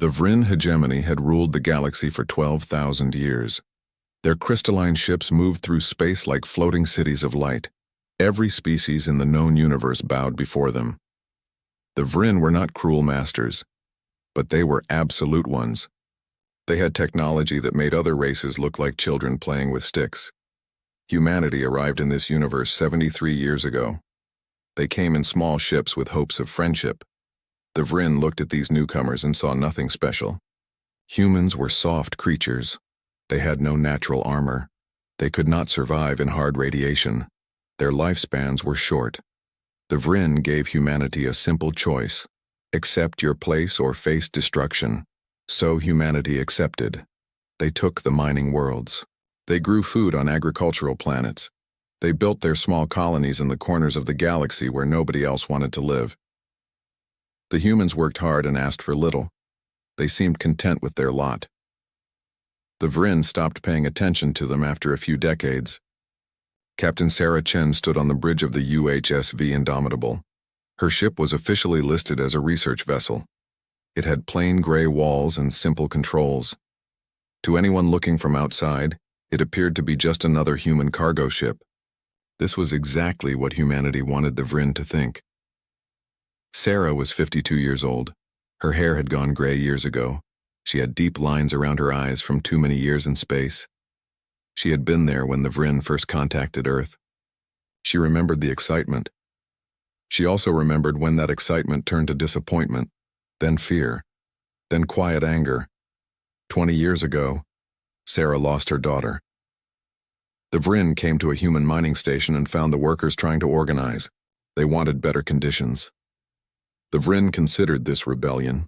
The Vryn hegemony had ruled the galaxy for 12,000 years. Their crystalline ships moved through space like floating cities of light. Every species in the known universe bowed before them. The Vryn were not cruel masters, but they were absolute ones. They had technology that made other races look like children playing with sticks. Humanity arrived in this universe 73 years ago. They came in small ships with hopes of friendship. The Vryn looked at these newcomers and saw nothing special. Humans were soft creatures. They had no natural armor. They could not survive in hard radiation. Their lifespans were short. The Vryn gave humanity a simple choice: accept your place or face destruction. So humanity accepted. They took the mining worlds. They grew food on agricultural planets. They built their small colonies in the corners of the galaxy where nobody else wanted to live. The humans worked hard and asked for little. They seemed content with their lot. The Vryn stopped paying attention to them after a few decades. Captain Sarah Chen stood on the bridge of the UHSV Indomitable. Her ship was officially listed as a research vessel. It had plain gray walls and simple controls. To anyone looking from outside, it appeared to be just another human cargo ship. This was exactly what humanity wanted the Vryn to think. Sarah was 52 years old. Her hair had gone gray years ago. She had deep lines around her eyes from too many years in space. She had been there when the Vryn first contacted Earth. She remembered the excitement. She also remembered when that excitement turned to disappointment, then fear, then quiet anger. 20 years ago, Sarah lost her daughter. The Vryn came to a human mining station and found the workers trying to organize. They wanted better conditions. The Vryn considered this rebellion.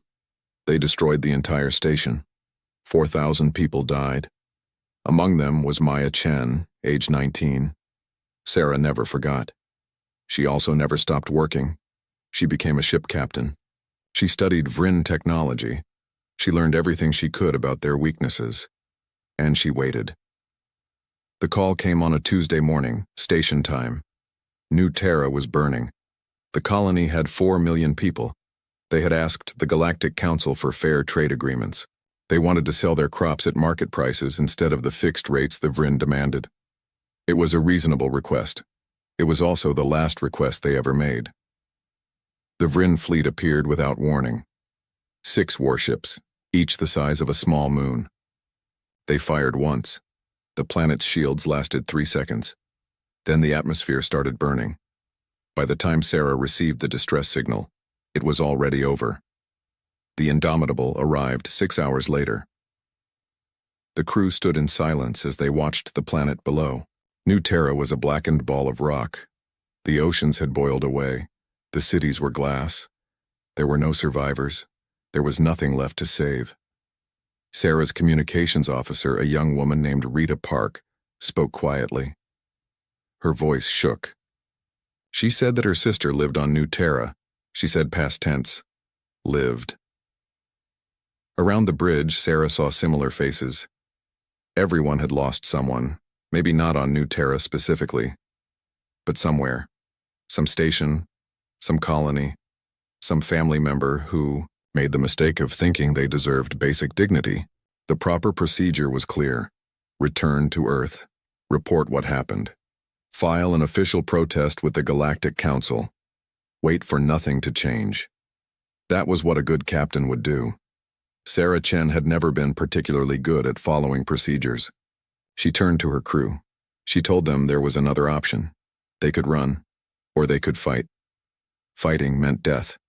They destroyed the entire station. 4,000 people died. Among them was Maya Chen, age 19. Sarah never forgot. She also never stopped working. She became a ship captain. She studied Vryn technology. She learned everything she could about their weaknesses. And she waited. The call came on a Tuesday morning, station time. New Terra was burning. The colony had 4 million people. They had asked the Galactic Council for fair trade agreements. They wanted to sell their crops at market prices instead of the fixed rates the Vryn demanded. It was a reasonable request. It was also the last request they ever made. The Vryn fleet appeared without warning. 6 warships, each the size of a small moon. They fired once. The planet's shields lasted 3 seconds. Then the atmosphere started burning. By the time Sarah received the distress signal, it was already over. The Indomitable arrived 6 hours later. The crew stood in silence as they watched the planet below. New Terra was a blackened ball of rock. The oceans had boiled away. The cities were glass. There were no survivors. There was nothing left to save. Sarah's communications officer, a young woman named Rita Park, spoke quietly. Her voice shook. She said that her sister lived on New Terra. She said past tense. Lived. Around the bridge, Sarah saw similar faces. Everyone had lost someone, maybe not on New Terra specifically, but somewhere. Some station, some colony, some family member who made the mistake of thinking they deserved basic dignity. The proper procedure was clear. Return to Earth. Report what happened. File an official protest with the Galactic Council. Wait for nothing to change. That was what a good captain would do. Sarah Chen had never been particularly good at following procedures. She turned to her crew. She told them there was another option. They could run, or they could fight. Fighting meant death.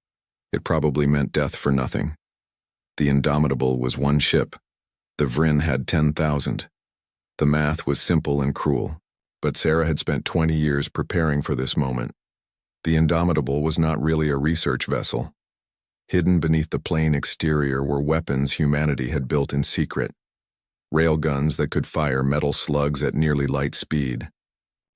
It probably meant death for nothing. The Indomitable was 1 ship. The Vryn had 10,000. The math was simple and cruel, but Sarah had spent 20 years preparing for this moment. The Indomitable was not really a research vessel. Hidden beneath the plain exterior were weapons humanity had built in secret. Railguns that could fire metal slugs at nearly light speed.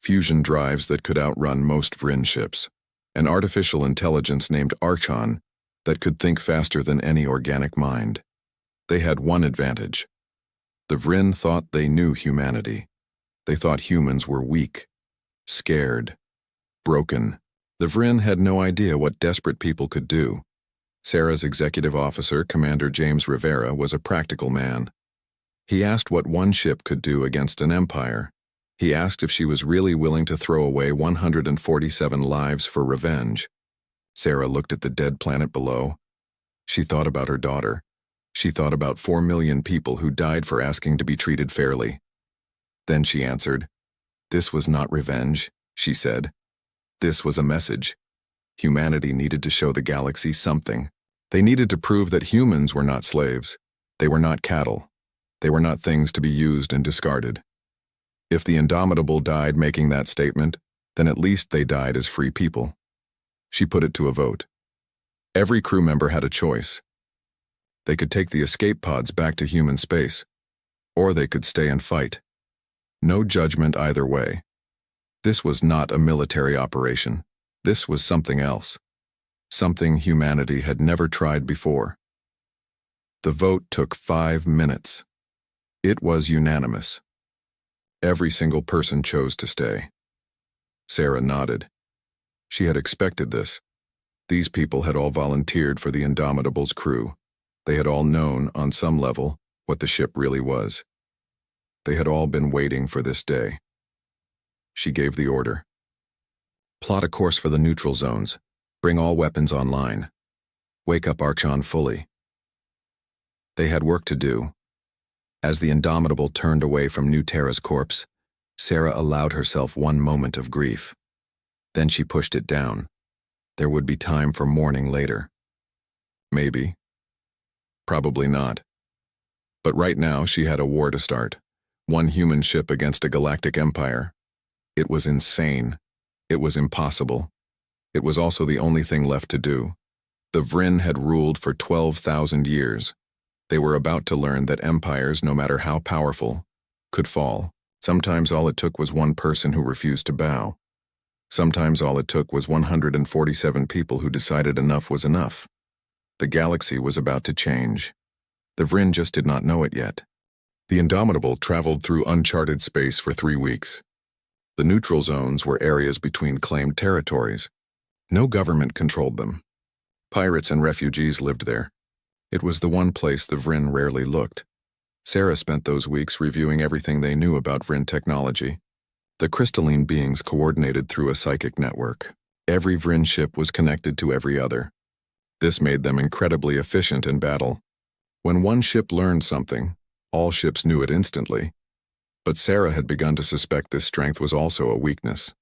Fusion drives that could outrun most Vryn ships. An artificial intelligence named Archon that could think faster than any organic mind. They had one advantage. The Vryn thought they knew humanity. They thought humans were weak, scared, broken. The Vryn had no idea what desperate people could do. Sarah's executive officer, Commander James Rivera, was a practical man. He asked what one ship could do against an empire. He asked if she was really willing to throw away 147 lives for revenge. Sarah looked at the dead planet below. She thought about her daughter. She thought about 4 million people who died for asking to be treated fairly. Then she answered, "This was not revenge," she said. "This was a message. Humanity needed to show the galaxy something. They needed to prove that humans were not slaves. They were not cattle. They were not things to be used and discarded. If the Indomitable died making that statement, then at least they died as free people." She put it to a vote. Every crew member had a choice. They could take the escape pods back to human space, or they could stay and fight. No judgment either way. This was not a military operation. This was something else. Something humanity had never tried before. The vote took 5 minutes. It was unanimous. Every single person chose to stay. Sarah nodded. She had expected this. These people had all volunteered for the Indomitable's crew. They had all known, on some level, what the ship really was. They had all been waiting for this day. She gave the order. "Plot a course for the neutral zones. Bring all weapons online. Wake up Archon fully." They had work to do. As the Indomitable turned away from New Terra's corpse, Sarah allowed herself one moment of grief. Then she pushed it down. There would be time for mourning later. Maybe. Probably not. But right now she had a war to start. One human ship against a galactic empire. It was insane. It was impossible. It was also the only thing left to do. The Vryn had ruled for 12,000 years. They were about to learn that empires, no matter how powerful, could fall. Sometimes all it took was one person who refused to bow. Sometimes all it took was 147 people who decided enough was enough. The galaxy was about to change. The Vryn just did not know it yet. The Indomitable traveled through uncharted space for 3 weeks. The neutral zones were areas between claimed territories. No government controlled them. Pirates and refugees lived there. It was the one place the Vryn rarely looked. Sarah spent those weeks reviewing everything they knew about Vryn technology. The crystalline beings coordinated through a psychic network. Every Vryn ship was connected to every other. This made them incredibly efficient in battle. When one ship learned something, all ships knew it instantly. But Sarah had begun to suspect this strength was also a weakness.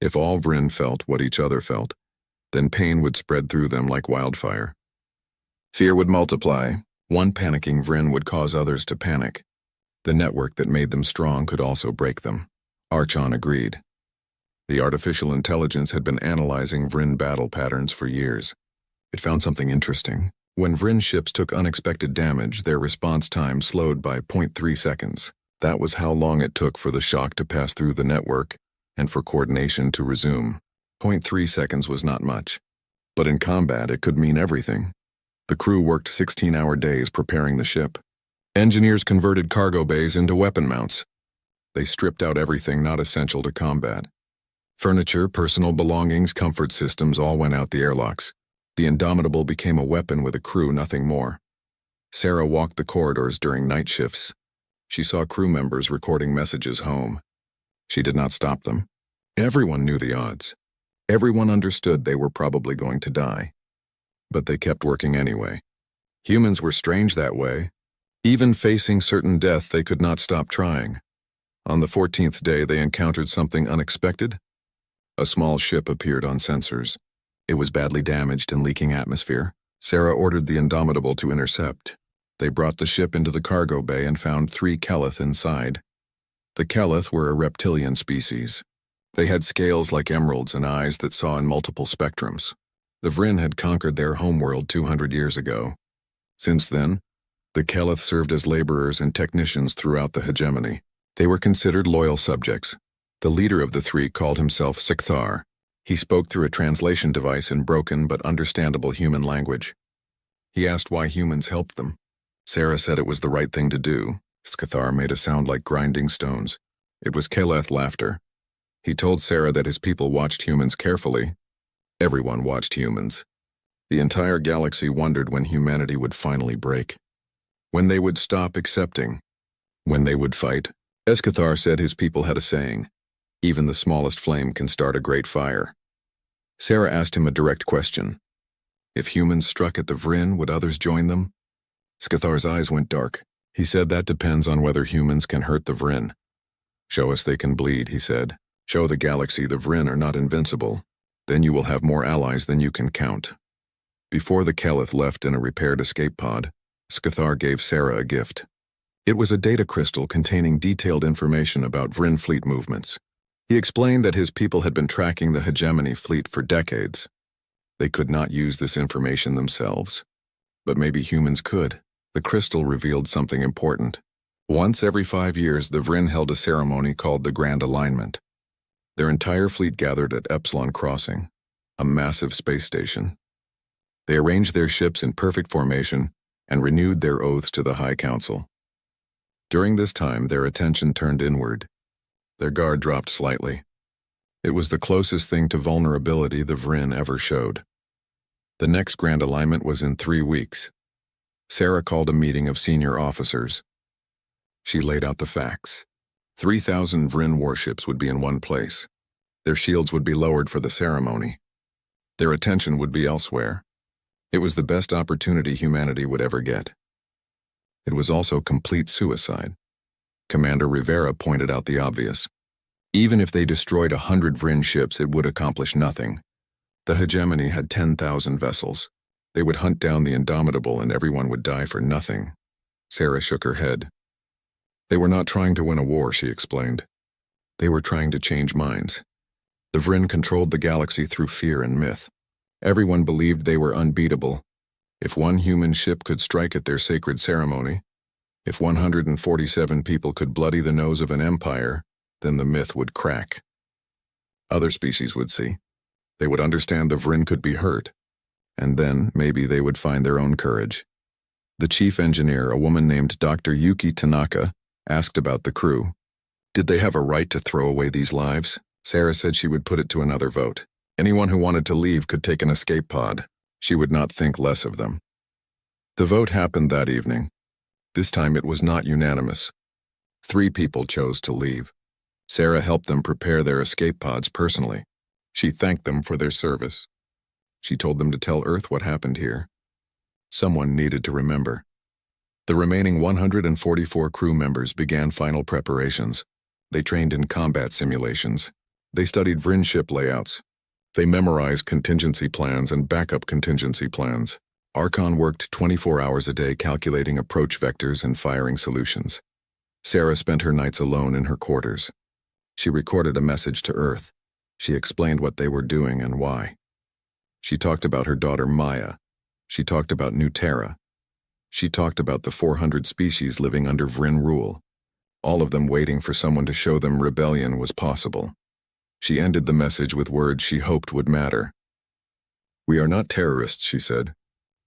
If all Vryn felt what each other felt, then pain would spread through them like wildfire. Fear would multiply. One panicking Vryn would cause others to panic. The network that made them strong could also break them. Archon agreed. The artificial intelligence had been analyzing Vryn battle patterns for years. It found something interesting. When Vryn ships took unexpected damage, their response time slowed by 0.3 seconds. That was how long it took for the shock to pass through the network and for coordination to resume. 0.3 seconds was not much. But in combat, it could mean everything. The crew worked 16-hour days preparing the ship. Engineers converted cargo bays into weapon mounts. They stripped out everything not essential to combat. Furniture, personal belongings, comfort systems all went out the airlocks. The Indomitable became a weapon with a crew, nothing more. Sarah walked the corridors during night shifts. She saw crew members recording messages home. She did not stop them. Everyone knew the odds. Everyone understood they were probably going to die. But they kept working anyway. Humans were strange that way. Even facing certain death, they could not stop trying. On the 14th day, they encountered something unexpected. A small ship appeared on sensors. It was badly damaged and leaking atmosphere. Sarah ordered the Indomitable to intercept. They brought the ship into the cargo bay and found 3 Keleth inside. The Keleth were a reptilian species. They had scales like emeralds and eyes that saw in multiple spectrums. The Vryn had conquered their homeworld 200 years ago. Since then, the Keleth served as laborers and technicians throughout the hegemony. They were considered loyal subjects. The leader of the 3 called himself Sikthar. He spoke through a translation device in broken but understandable human language. He asked why humans helped them. Sarah said it was the right thing to do. Sikthar made a sound like grinding stones. It was Keleth laughter. He told Sarah that his people watched humans carefully. Everyone watched humans. The entire galaxy wondered when humanity would finally break. When they would stop accepting. When they would fight. Escathar said his people had a saying, "Even the smallest flame can start a great fire." Sarah asked him a direct question. If humans struck at the Vryn, would others join them? Scathar's eyes went dark. He said that depends on whether humans can hurt the Vryn. Show us they can bleed, he said. Show the galaxy the Vryn are not invincible. Then you will have more allies than you can count. Before the Kelith left in a repaired escape pod, Scathar gave Sarah a gift. It was a data crystal containing detailed information about Vryn fleet movements. He explained that his people had been tracking the hegemony fleet for decades. They could not use this information themselves. But maybe humans could. The crystal revealed something important. Once every 5 years, the Vryn held a ceremony called the Grand Alignment. Their entire fleet gathered at Epsilon Crossing, a massive space station. They arranged their ships in perfect formation and renewed their oaths to the High Council. During this time, their attention turned inward. Their guard dropped slightly. It was the closest thing to vulnerability the Vryn ever showed. The next Grand Alignment was in 3 weeks. Sarah called a meeting of senior officers. She laid out the facts. 3,000 Vryn warships would be in one place. Their shields would be lowered for the ceremony. Their attention would be elsewhere. It was the best opportunity humanity would ever get. It was also complete suicide. Commander Rivera pointed out the obvious. Even if they destroyed 100 Vryn ships, it would accomplish nothing. The hegemony had 10,000 vessels. They would hunt down the Indomitable and everyone would die for nothing. Sarah shook her head. They were not trying to win a war, she explained. They were trying to change minds. The Vryn controlled the galaxy through fear and myth. Everyone believed they were unbeatable. If one human ship could strike at their sacred ceremony, if 147 people could bloody the nose of an empire, then the myth would crack. Other species would see. They would understand the Vryn could be hurt, and then maybe they would find their own courage. The chief engineer, a woman named Dr. Yuki Tanaka, asked about the crew. Did they have a right to throw away these lives? Sarah said she would put it to another vote. Anyone who wanted to leave could take an escape pod. She would not think less of them. The vote happened that evening. This time it was not unanimous. 3 people chose to leave. Sarah helped them prepare their escape pods personally. She thanked them for their service. She told them to tell Earth what happened here. Someone needed to remember. The remaining 144 crew members began final preparations. They trained in combat simulations. They studied Vryn ship layouts. They memorized contingency plans and backup contingency plans. Archon worked 24 hours a day calculating approach vectors and firing solutions. Sarah spent her nights alone in her quarters. She recorded a message to Earth. She explained what they were doing and why. She talked about her daughter Maya. She talked about New Terra. She talked about the 400 species living under Vryn rule, all of them waiting for someone to show them rebellion was possible. She ended the message with words she hoped would matter. We are not terrorists, she said.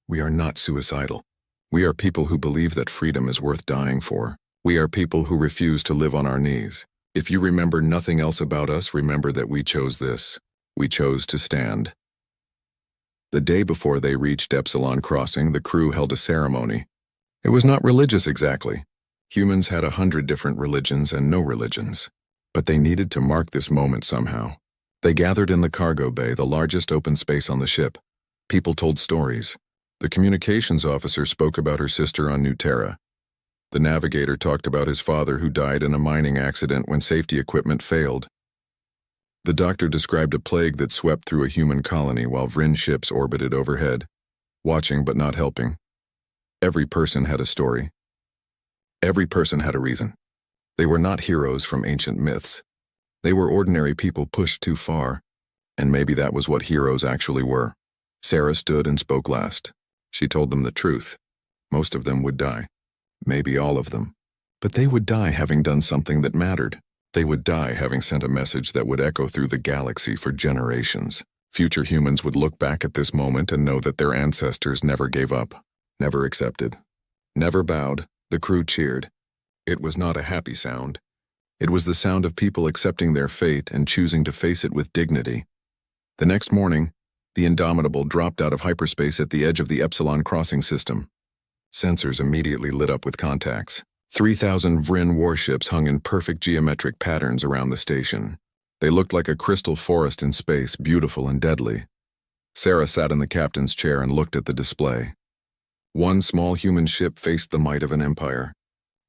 We are not suicidal. We are people who believe that freedom is worth dying for. We are people who refuse to live on our knees. If you remember nothing else about us, remember that we chose this. We chose to stand. The day before they reached Epsilon Crossing, the crew held a ceremony. It was not religious exactly. Humans had 100 different religions and no religions. But they needed to mark this moment somehow. They gathered in the cargo bay, the largest open space on the ship. People told stories. The communications officer spoke about her sister on New Terra. The navigator talked about his father who died in a mining accident when safety equipment failed. The doctor described a plague that swept through a human colony while Vryn ships orbited overhead, watching but not helping. Every person had a story. Every person had a reason. They were not heroes from ancient myths. They were ordinary people pushed too far, and maybe that was what heroes actually were. Sarah stood and spoke last. She told them the truth. Most of them would die. Maybe all of them. But they would die having done something that mattered. They would die having sent a message that would echo through the galaxy for generations. Future humans would look back at this moment and know that their ancestors never gave up, never accepted, never bowed. The crew cheered. It was not a happy sound. It was the sound of people accepting their fate and choosing to face it with dignity. The next morning, The Indomitable dropped out of hyperspace at the edge of the Epsilon crossing system. Sensors immediately lit up with contacts. 3,000 Vrin warships hung in perfect geometric patterns around the station. They looked like a crystal forest in space, beautiful and deadly. Sarah sat in the captain's chair and looked at the display. One small human ship faced the might of an empire.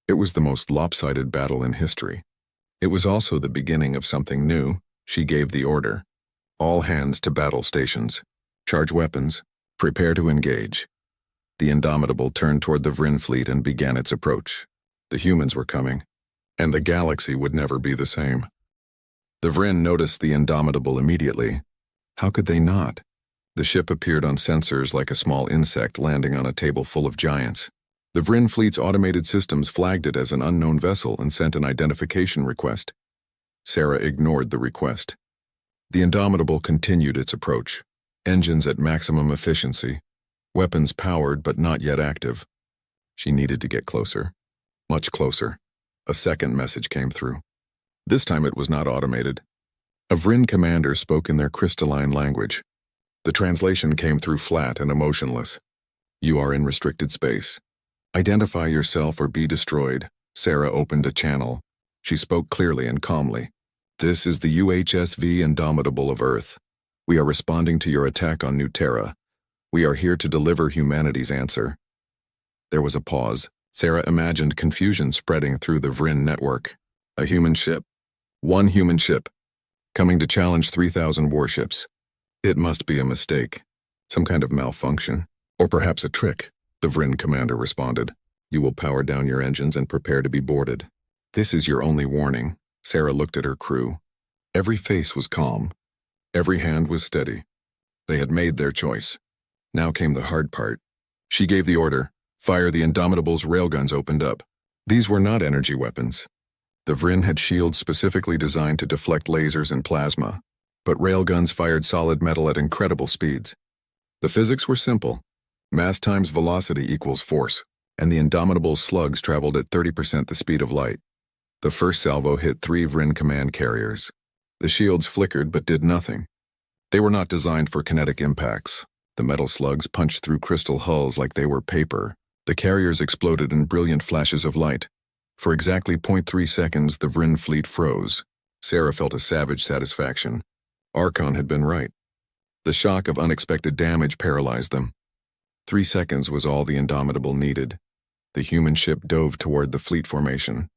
It was the most lopsided battle in history. It was also the beginning of something new. She gave the order. All hands to battle stations. Charge weapons. Prepare to engage. The Indomitable turned toward the Vrin fleet and began its approach. The humans were coming, and the galaxy would never be the same. The Vrin noticed the Indomitable immediately. How could they not? The ship appeared on sensors like a small insect landing on a table full of giants. The Vrin fleet's automated systems flagged it as an unknown vessel and sent an identification request. Sarah ignored the request. The Indomitable continued its approach. Engines at maximum efficiency. Weapons powered but not yet active. She needed to get closer. Much closer. A second message came through. This time it was not automated. A Vrin commander spoke in their crystalline language. The translation came through flat and emotionless. You are in restricted space. Identify yourself or be destroyed. Sarah opened a channel. She spoke clearly and calmly. This is the UHSV Indomitable of Earth. We are responding to your attack on New Terra. We are here to deliver humanity's answer. There was a pause. Sarah imagined confusion spreading through the Vrin network. A human ship. One human ship. Coming to challenge 3,000 warships. It must be a mistake. Some kind of malfunction. Or perhaps a trick, the Vrin commander responded. You will power down your engines and prepare to be boarded. This is your only warning. Sarah looked at her crew. Every face was calm. Every hand was steady. They had made their choice. Now came the hard part. She gave the order. Fire. The Indomitable's railguns opened up. These were not energy weapons. The Vrin had shields specifically designed to deflect lasers and plasma, but railguns fired solid metal at incredible speeds. The physics were simple. Mass times velocity equals force, and the Indomitable's slugs traveled at 30% the speed of light. The first salvo hit 3 Vrin command carriers. The shields flickered but did nothing. They were not designed for kinetic impacts. The metal slugs punched through crystal hulls like they were paper. The carriers exploded in brilliant flashes of light. For exactly 0.3 seconds, the Vrin fleet froze. Sarah felt a savage satisfaction. Archon had been right. The shock of unexpected damage paralyzed them. 3 seconds was all the Indomitable needed. The human ship dove toward the fleet formation.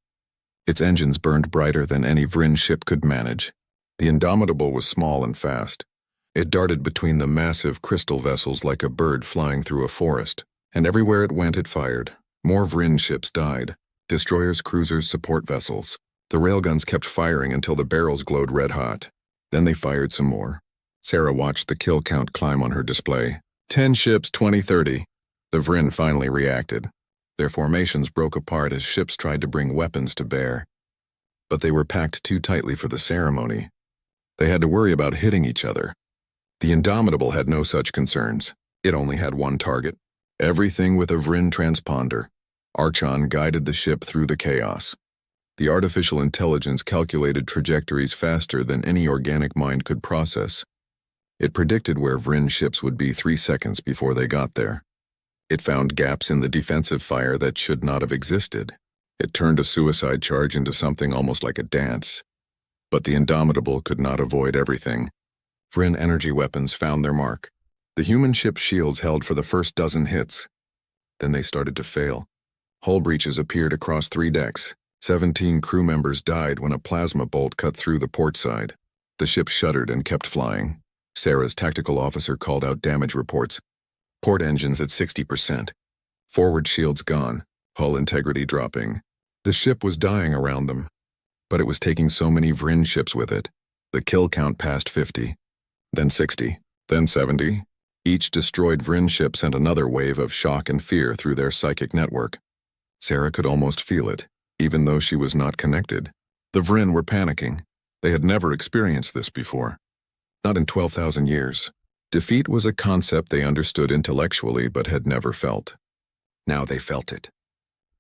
Its engines burned brighter than any Vrin ship could manage. The Indomitable was small and fast. It darted between the massive crystal vessels like a bird flying through a forest, and everywhere it went it fired. More Vrin ships died. Destroyers, cruisers, support vessels. The railguns kept firing until the barrels glowed red-hot. Then they fired some more. Sarah watched the kill count climb on her display. 10 ships, 20, 30. The Vrin finally reacted. Their formations broke apart as ships tried to bring weapons to bear. But they were packed too tightly for the ceremony. They had to worry about hitting each other. The Indomitable had no such concerns. It only had one target. Everything with a Vrin transponder. Archon guided the ship through the chaos. The artificial intelligence calculated trajectories faster than any organic mind could process. It predicted where Vrin ships would be 3 seconds before they got there. It found gaps in the defensive fire that should not have existed. It turned a suicide charge into something almost like a dance. But the Indomitable could not avoid everything. Vrin energy weapons found their mark. The human ship's shields held for the first dozen hits. Then they started to fail. Hull breaches appeared across 3 decks. 17 crew members died when a plasma bolt cut through the port side. The ship shuddered and kept flying. Sarah's tactical officer called out damage reports. Port engines at 60%. Forward shields gone. Hull integrity dropping. The ship was dying around them. But it was taking so many Vrin ships with it. The kill count passed 50. Then 60. Then 70. Each destroyed Vrin ship sent another wave of shock and fear through their psychic network. Sarah could almost feel it, even though she was not connected. The Vrin were panicking. They had never experienced this before. Not in 12,000 years. Defeat was a concept they understood intellectually but had never felt. Now they felt it.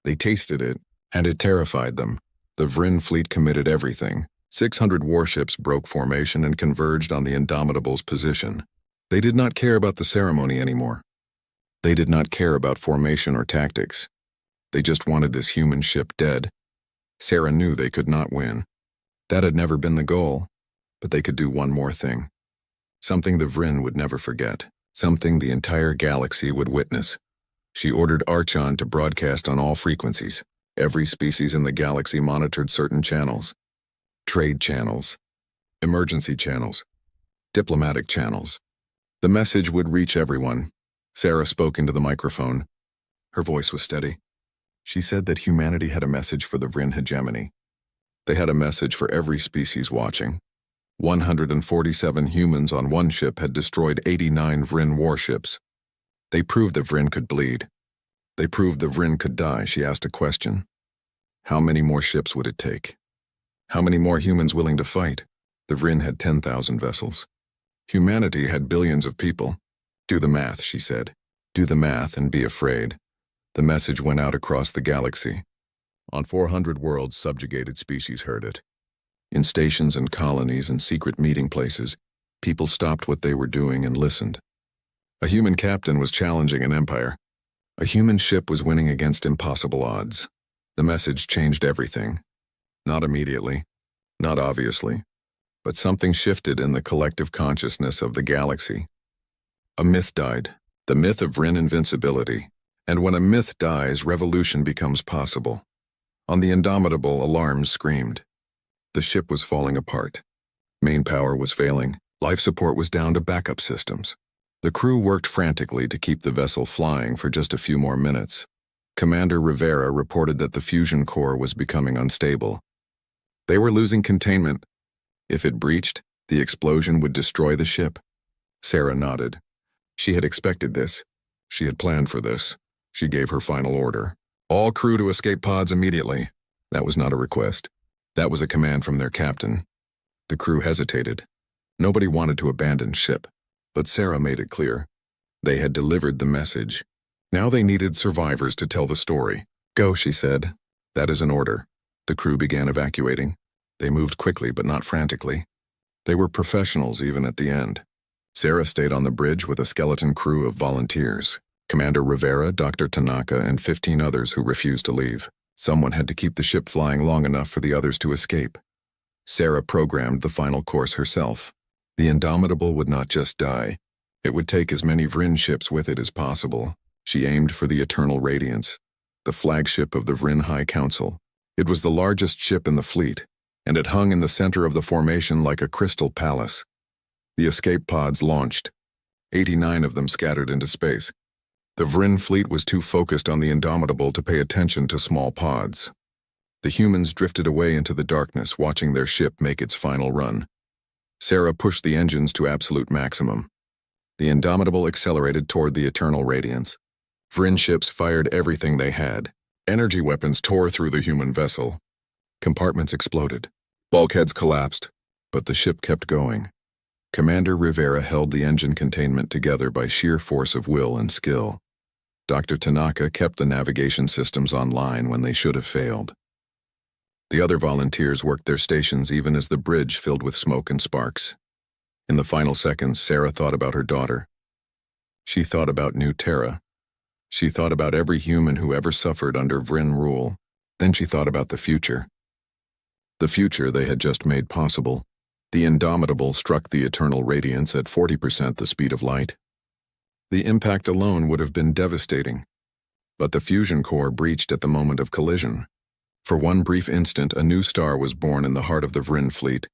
They tasted it, and it terrified them. The Vrin fleet committed everything. 600 warships broke formation and converged on the Indomitable's position. They did not care about the ceremony anymore. They did not care about formation or tactics. They just wanted this human ship dead. Sarah knew they could not win. That had never been the goal, but they could do one more thing. Something the Vryn would never forget. Something the entire galaxy would witness. She ordered Archon to broadcast on all frequencies. Every species in the galaxy monitored certain channels. Trade channels. Emergency channels. Diplomatic channels. The message would reach everyone. Sarah spoke into the microphone. Her voice was steady. She said that humanity had a message for the Vryn hegemony. They had a message for every species watching. 147 humans on one ship had destroyed 89 Vryn warships. They proved the Vryn could bleed. They proved the Vryn could die. She asked a question. How many more ships would it take? How many more humans willing to fight? The Vryn had 10,000 vessels. Humanity had billions of people. Do the math, she said. Do the math and be afraid. The message went out across the galaxy. On 400 worlds, subjugated species heard it. In stations and colonies and secret meeting places, people stopped what they were doing and listened. A human captain was challenging an empire. A human ship was winning against impossible odds. The message changed everything. Not immediately, not obviously, but something shifted in the collective consciousness of the galaxy. A myth died, the myth of Vryn invincibility, and when a myth dies, revolution becomes possible. On the Indomitable, alarms screamed. The ship was falling apart. Main power was failing. Life support was down to backup systems. The crew worked frantically to keep the vessel flying for just a few more minutes. Commander Rivera reported that the fusion core was becoming unstable. They were losing containment. If it breached, the explosion would destroy the ship. Sarah nodded. She had expected this. She had planned for this. She gave her final order. All crew to escape pods immediately. That was not a request. That was a command from their captain. The crew hesitated. Nobody wanted to abandon ship, but Sarah made it clear. They had delivered the message. Now they needed survivors to tell the story. Go, she said. That is an order. The crew began evacuating. They moved quickly but not frantically. They were professionals even at the end. Sarah stayed on the bridge with a skeleton crew of volunteers. Commander Rivera, Dr. Tanaka, and 15 others who refused to leave. Someone had to keep the ship flying long enough for the others to escape. Sarah programmed the final course herself. The Indomitable would not just die. It would take as many Vryn ships with it as possible. She aimed for the Eternal Radiance, the flagship of the Vryn High Council. It was the largest ship in the fleet, and it hung in the center of the formation like a crystal palace. The escape pods launched. 89 of them scattered into space. The Vryn fleet was too focused on the Indomitable to pay attention to small pods. The humans drifted away into the darkness, watching their ship make its final run. Sarah pushed the engines to absolute maximum. The Indomitable accelerated toward the Eternal Radiance. Vryn ships fired everything they had. Energy weapons tore through the human vessel. Compartments exploded. Bulkheads collapsed, but the ship kept going. Commander Rivera held the engine containment together by sheer force of will and skill. Dr. Tanaka kept the navigation systems online when they should have failed. The other volunteers worked their stations even as the bridge filled with smoke and sparks. In the final seconds, Sarah thought about her daughter. She thought about New Terra. She thought about every human who ever suffered under Vryn rule. Then she thought about the future. The future they had just made possible. The Indomitable struck the Eternal Radiance at 40% the speed of light. The impact alone would have been devastating. But the fusion core breached at the moment of collision. For one brief instant, a new star was born in the heart of the Vryn fleet.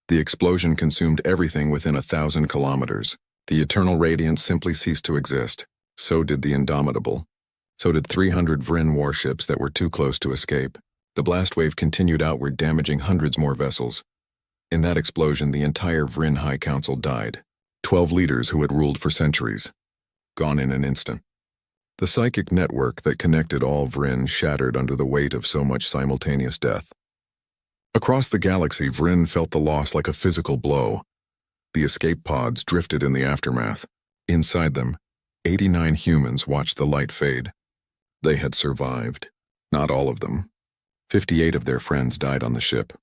The explosion consumed everything within 1,000 kilometers. The Eternal Radiance simply ceased to exist. So did the Indomitable. So did 300 Vryn warships that were too close to escape. The blast wave continued outward, damaging hundreds more vessels. In that explosion, the entire Vryn High Council died. 12 leaders who had ruled for centuries. Gone in an instant. The psychic network that connected all Vryn shattered under the weight of so much simultaneous death. Across the galaxy, Vryn felt the loss like a physical blow. The escape pods drifted in the aftermath. Inside them, 89 humans watched the light fade. They had survived. Not all of them. 58 of their friends died on the ship.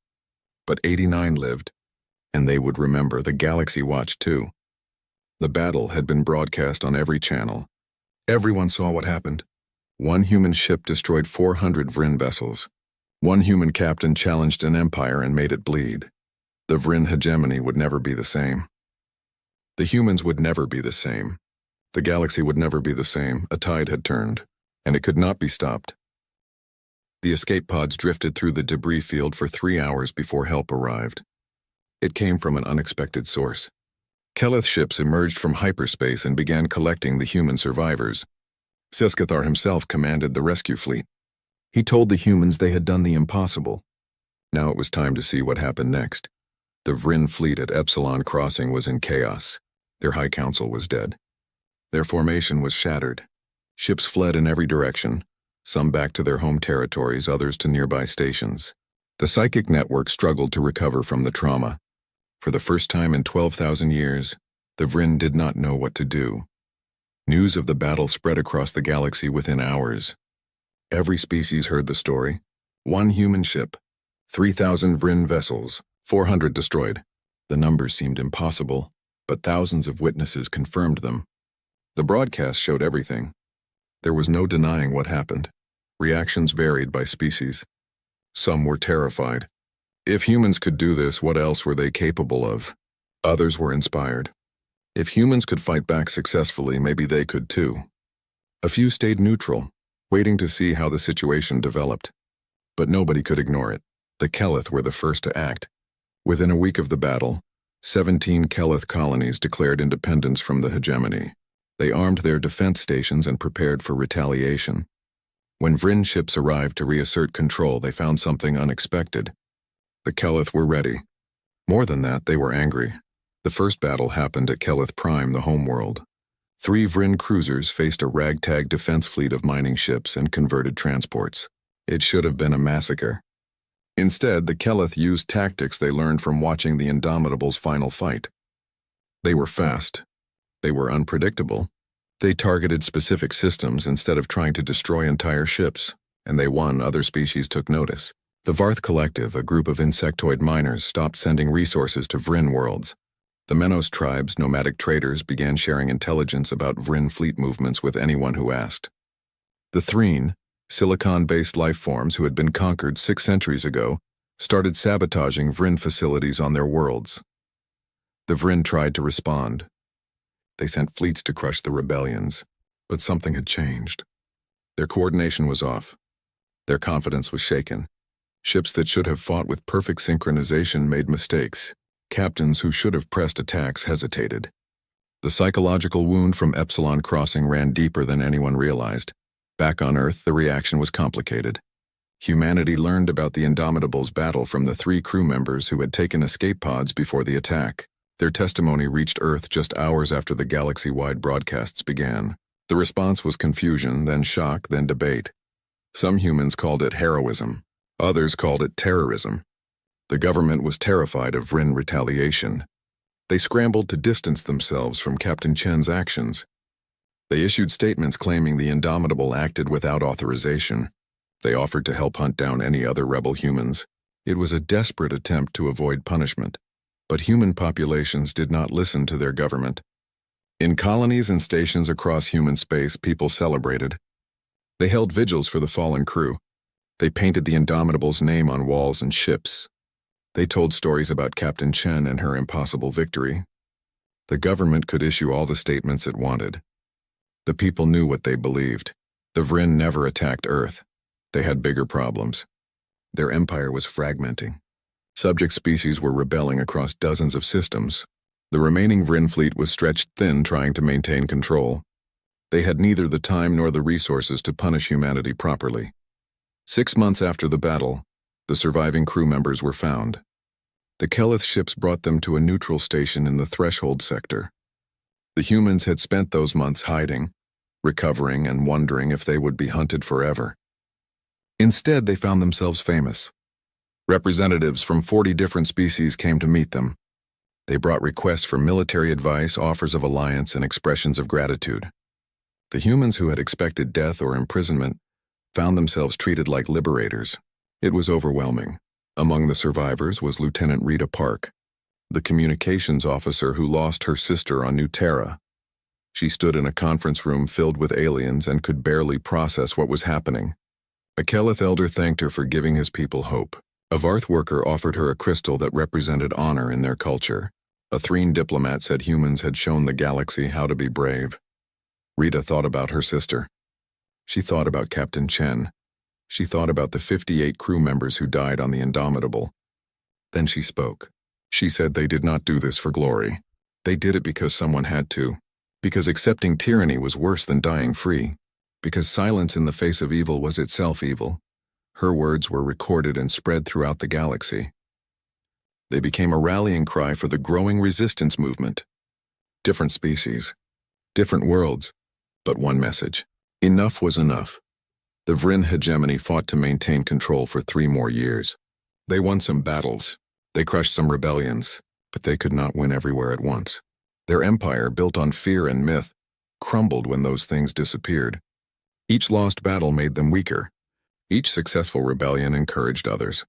But 89 lived, and they would remember. The galaxy watched too. The battle had been broadcast on every channel. Everyone saw what happened. One human ship destroyed 400 Vryn vessels. One human captain challenged an empire and made it bleed. The Vryn hegemony would never be the same. The humans would never be the same. The galaxy would never be the same. A tide had turned, and it could not be stopped. The escape pods drifted through the debris field for 3 hours before help arrived. It came from an unexpected source. Keleth ships emerged from hyperspace and began collecting the human survivors. Siskathar himself commanded the rescue fleet. He told the humans they had done the impossible. Now it was time to see what happened next. The Vryn fleet at Epsilon Crossing was in chaos. Their High Council was dead. Their formation was shattered. Ships fled in every direction, some back to their home territories, others to nearby stations. The psychic network struggled to recover from the trauma. For the first time in 12,000 years, the Vryn did not know what to do. News of the battle spread across the galaxy within hours. Every species heard the story. 1 human ship, 3,000 Vryn vessels, 400 destroyed. The numbers seemed impossible, but thousands of witnesses confirmed them. The broadcast showed everything. There was no denying what happened. Reactions varied by species. Some were terrified. If humans could do this, what else were they capable of? Others were inspired. If humans could fight back successfully, maybe they could too. A few stayed neutral, waiting to see how the situation developed. But nobody could ignore it. The Keleth were the first to act. Within a week of the battle, 17 Keleth colonies declared independence from the hegemony. They armed their defense stations and prepared for retaliation. When Vryn ships arrived to reassert control, they found something unexpected. The Keleth were ready. More than that, they were angry. The first battle happened at Keleth Prime, the homeworld. 3 Vryn cruisers faced a ragtag defense fleet of mining ships and converted transports. It should have been a massacre. Instead, the Keleth used tactics they learned from watching the Indomitables' final fight. They were fast. They were unpredictable. They targeted specific systems instead of trying to destroy entire ships, and they won. Other species took notice. The Varth Collective, a group of insectoid miners, stopped sending resources to Vryn worlds. The Menos tribes, nomadic traders, began sharing intelligence about Vryn fleet movements with anyone who asked. The Threen, silicon-based life forms who had been conquered 6 centuries ago, started sabotaging Vryn facilities on their worlds. The Vryn tried to respond. They sent fleets to crush the rebellions, but something had changed. Their coordination was off. Their confidence was shaken. Ships that should have fought with perfect synchronization made mistakes. Captains who should have pressed attacks hesitated. The psychological wound from Epsilon Crossing ran deeper than anyone realized. Back on Earth, the reaction was complicated. Humanity learned about the Indomitables' battle from the 3 crew members who had taken escape pods before the attack. Their testimony reached Earth just hours after the galaxy-wide broadcasts began. The response was confusion, then shock, then debate. Some humans called it heroism. Others called it terrorism. The government was terrified of Vryn retaliation. They scrambled to distance themselves from Captain Chen's actions. They issued statements claiming the Indomitable acted without authorization. They offered to help hunt down any other rebel humans. It was a desperate attempt to avoid punishment. But human populations did not listen to their government. In colonies and stations across human space, people celebrated. They held vigils for the fallen crew. They painted the Indomitable's name on walls and ships. They told stories about Captain Chen and her impossible victory. The government could issue all the statements it wanted. The people knew what they believed. The Vryn never attacked Earth. They had bigger problems. Their empire was fragmenting. Subject species were rebelling across dozens of systems. The remaining Vryn fleet was stretched thin trying to maintain control. They had neither the time nor the resources to punish humanity properly. 6 months after the battle, the surviving crew members were found. The Keleth ships brought them to a neutral station in the Threshold sector. The humans had spent those months hiding, recovering, and wondering if they would be hunted forever. Instead, they found themselves famous. Representatives from 40 different species came to meet them. They brought requests for military advice, offers of alliance, and expressions of gratitude. The humans who had expected death or imprisonment found themselves treated like liberators. It was overwhelming. Among the survivors was Lieutenant Rita Park. the communications officer who lost her sister on New Terra. She stood in a conference room filled with aliens and could barely process what was happening. A Keleth elder thanked her for giving his people hope. A Varth worker offered her a crystal that represented honor in their culture. A Threen diplomat said humans had shown the galaxy how to be brave. Rita thought about her sister. She thought about Captain Chen. She thought about the 58 crew members who died on the Indomitable. Then she spoke. She said they did not do this for glory. They did it because someone had to. Because accepting tyranny was worse than dying free. Because silence in the face of evil was itself evil. Her words were recorded and spread throughout the galaxy. They became a rallying cry for the growing resistance movement. Different species, different worlds, but one message. Enough was enough. The Vryn hegemony fought to maintain control for 3 more years. They won some battles. They crushed some rebellions, but they could not win everywhere at once. Their empire, built on fear and myth, crumbled when those things disappeared. Each lost battle made them weaker. Each successful rebellion encouraged others.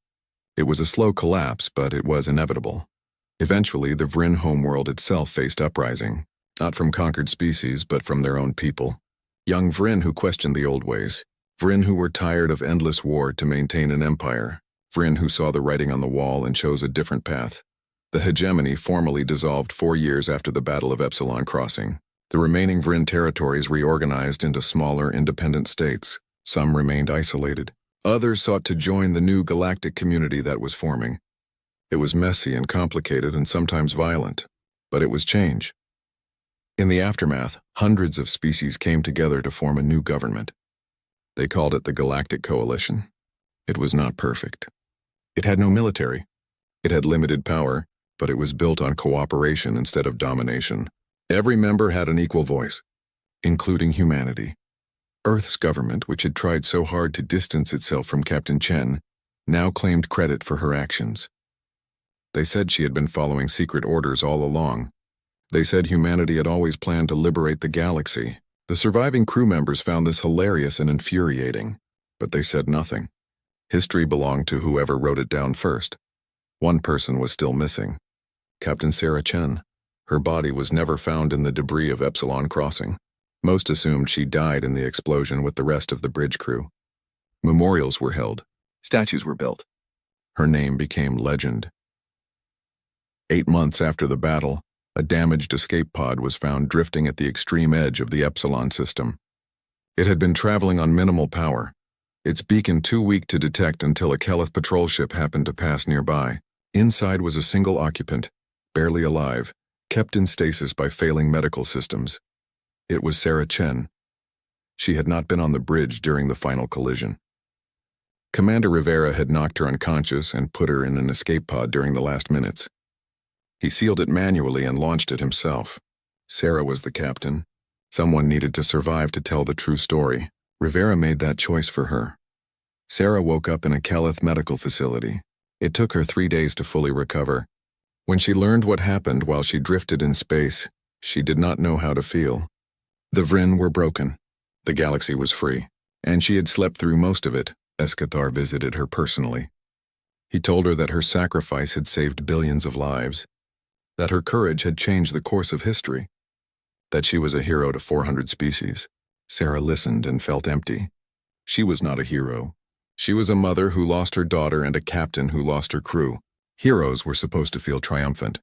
It was a slow collapse, but it was inevitable. Eventually, the Vryn homeworld itself faced uprising, not from conquered species, but from their own people. Young Vryn who questioned the old ways. Vryn who were tired of endless war to maintain an empire. Vryn who saw the writing on the wall and chose a different path. The hegemony formally dissolved 4 years after the Battle of Epsilon Crossing. The remaining Vryn territories reorganized into smaller, independent states. Some remained isolated. Others sought to join the new galactic community that was forming. It was messy and complicated and sometimes violent, but it was change. In the aftermath, hundreds of species came together to form a new government. They called it the Galactic Coalition. It was not perfect. It had no military. It had limited power, but it was built on cooperation instead of domination. Every member had an equal voice, including humanity. Earth's government, which had tried so hard to distance itself from Captain Chen, now claimed credit for her actions. They said she had been following secret orders all along. They said humanity had always planned to liberate the galaxy. The surviving crew members found this hilarious and infuriating, but they said nothing. History belonged to whoever wrote it down first. One person was still missing. Captain Sarah Chen. Her body was never found in the debris of Epsilon Crossing. Most assumed she died in the explosion with the rest of the bridge crew. Memorials were held. Statues were built. Her name became legend. 8 months after the battle, a damaged escape pod was found drifting at the extreme edge of the Epsilon system. It had been traveling on minimal power, its beacon too weak to detect until a Keleth patrol ship happened to pass nearby. Inside was a single occupant, barely alive, kept in stasis by failing medical systems. It was Sarah Chen. She had not been on the bridge during the final collision. Commander Rivera had knocked her unconscious and put her in an escape pod during the last minutes. He sealed it manually and launched it himself. Sarah was the captain. Someone needed to survive to tell the true story. Rivera made that choice for her. Sarah woke up in a Keleth medical facility. It took her 3 days to fully recover. When she learned what happened while she drifted in space, she did not know how to feel. The Vryn were broken. The galaxy was free, and she had slept through most of it. Escathar visited her personally. He told her that her sacrifice had saved billions of lives, that her courage had changed the course of history, that she was a hero to 400 species. Sarah listened and felt empty. She was not a hero. She was a mother who lost her daughter and a captain who lost her crew. Heroes were supposed to feel triumphant.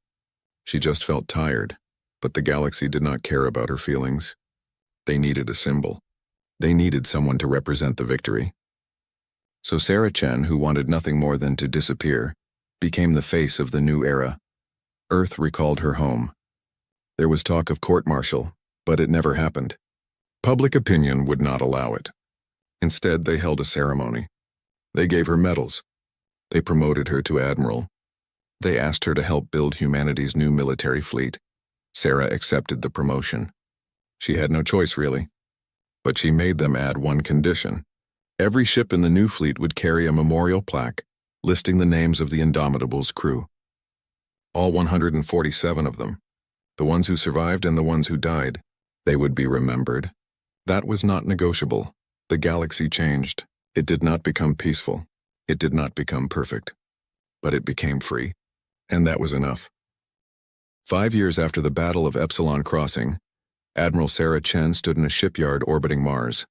She just felt tired, but the galaxy did not care about her feelings. They needed a symbol. They needed someone to represent the victory. So Sarah Chen, who wanted nothing more than to disappear, became the face of the new era. Earth recalled her home. There was talk of court-martial, but it never happened. Public opinion would not allow it. Instead, they held a ceremony. They gave her medals. They promoted her to admiral. They asked her to help build humanity's new military fleet. Sarah accepted the promotion. She had no choice, really. But she made them add one condition. Every ship in the new fleet would carry a memorial plaque listing the names of the Indomitable's crew. All 147 of them, the ones who survived and the ones who died, they would be remembered. That was not negotiable. The galaxy changed. It did not become peaceful. It did not become perfect. But it became free. And that was enough. 5 years after the Battle of Epsilon Crossing, Admiral Sarah Chen stood in a shipyard orbiting Mars.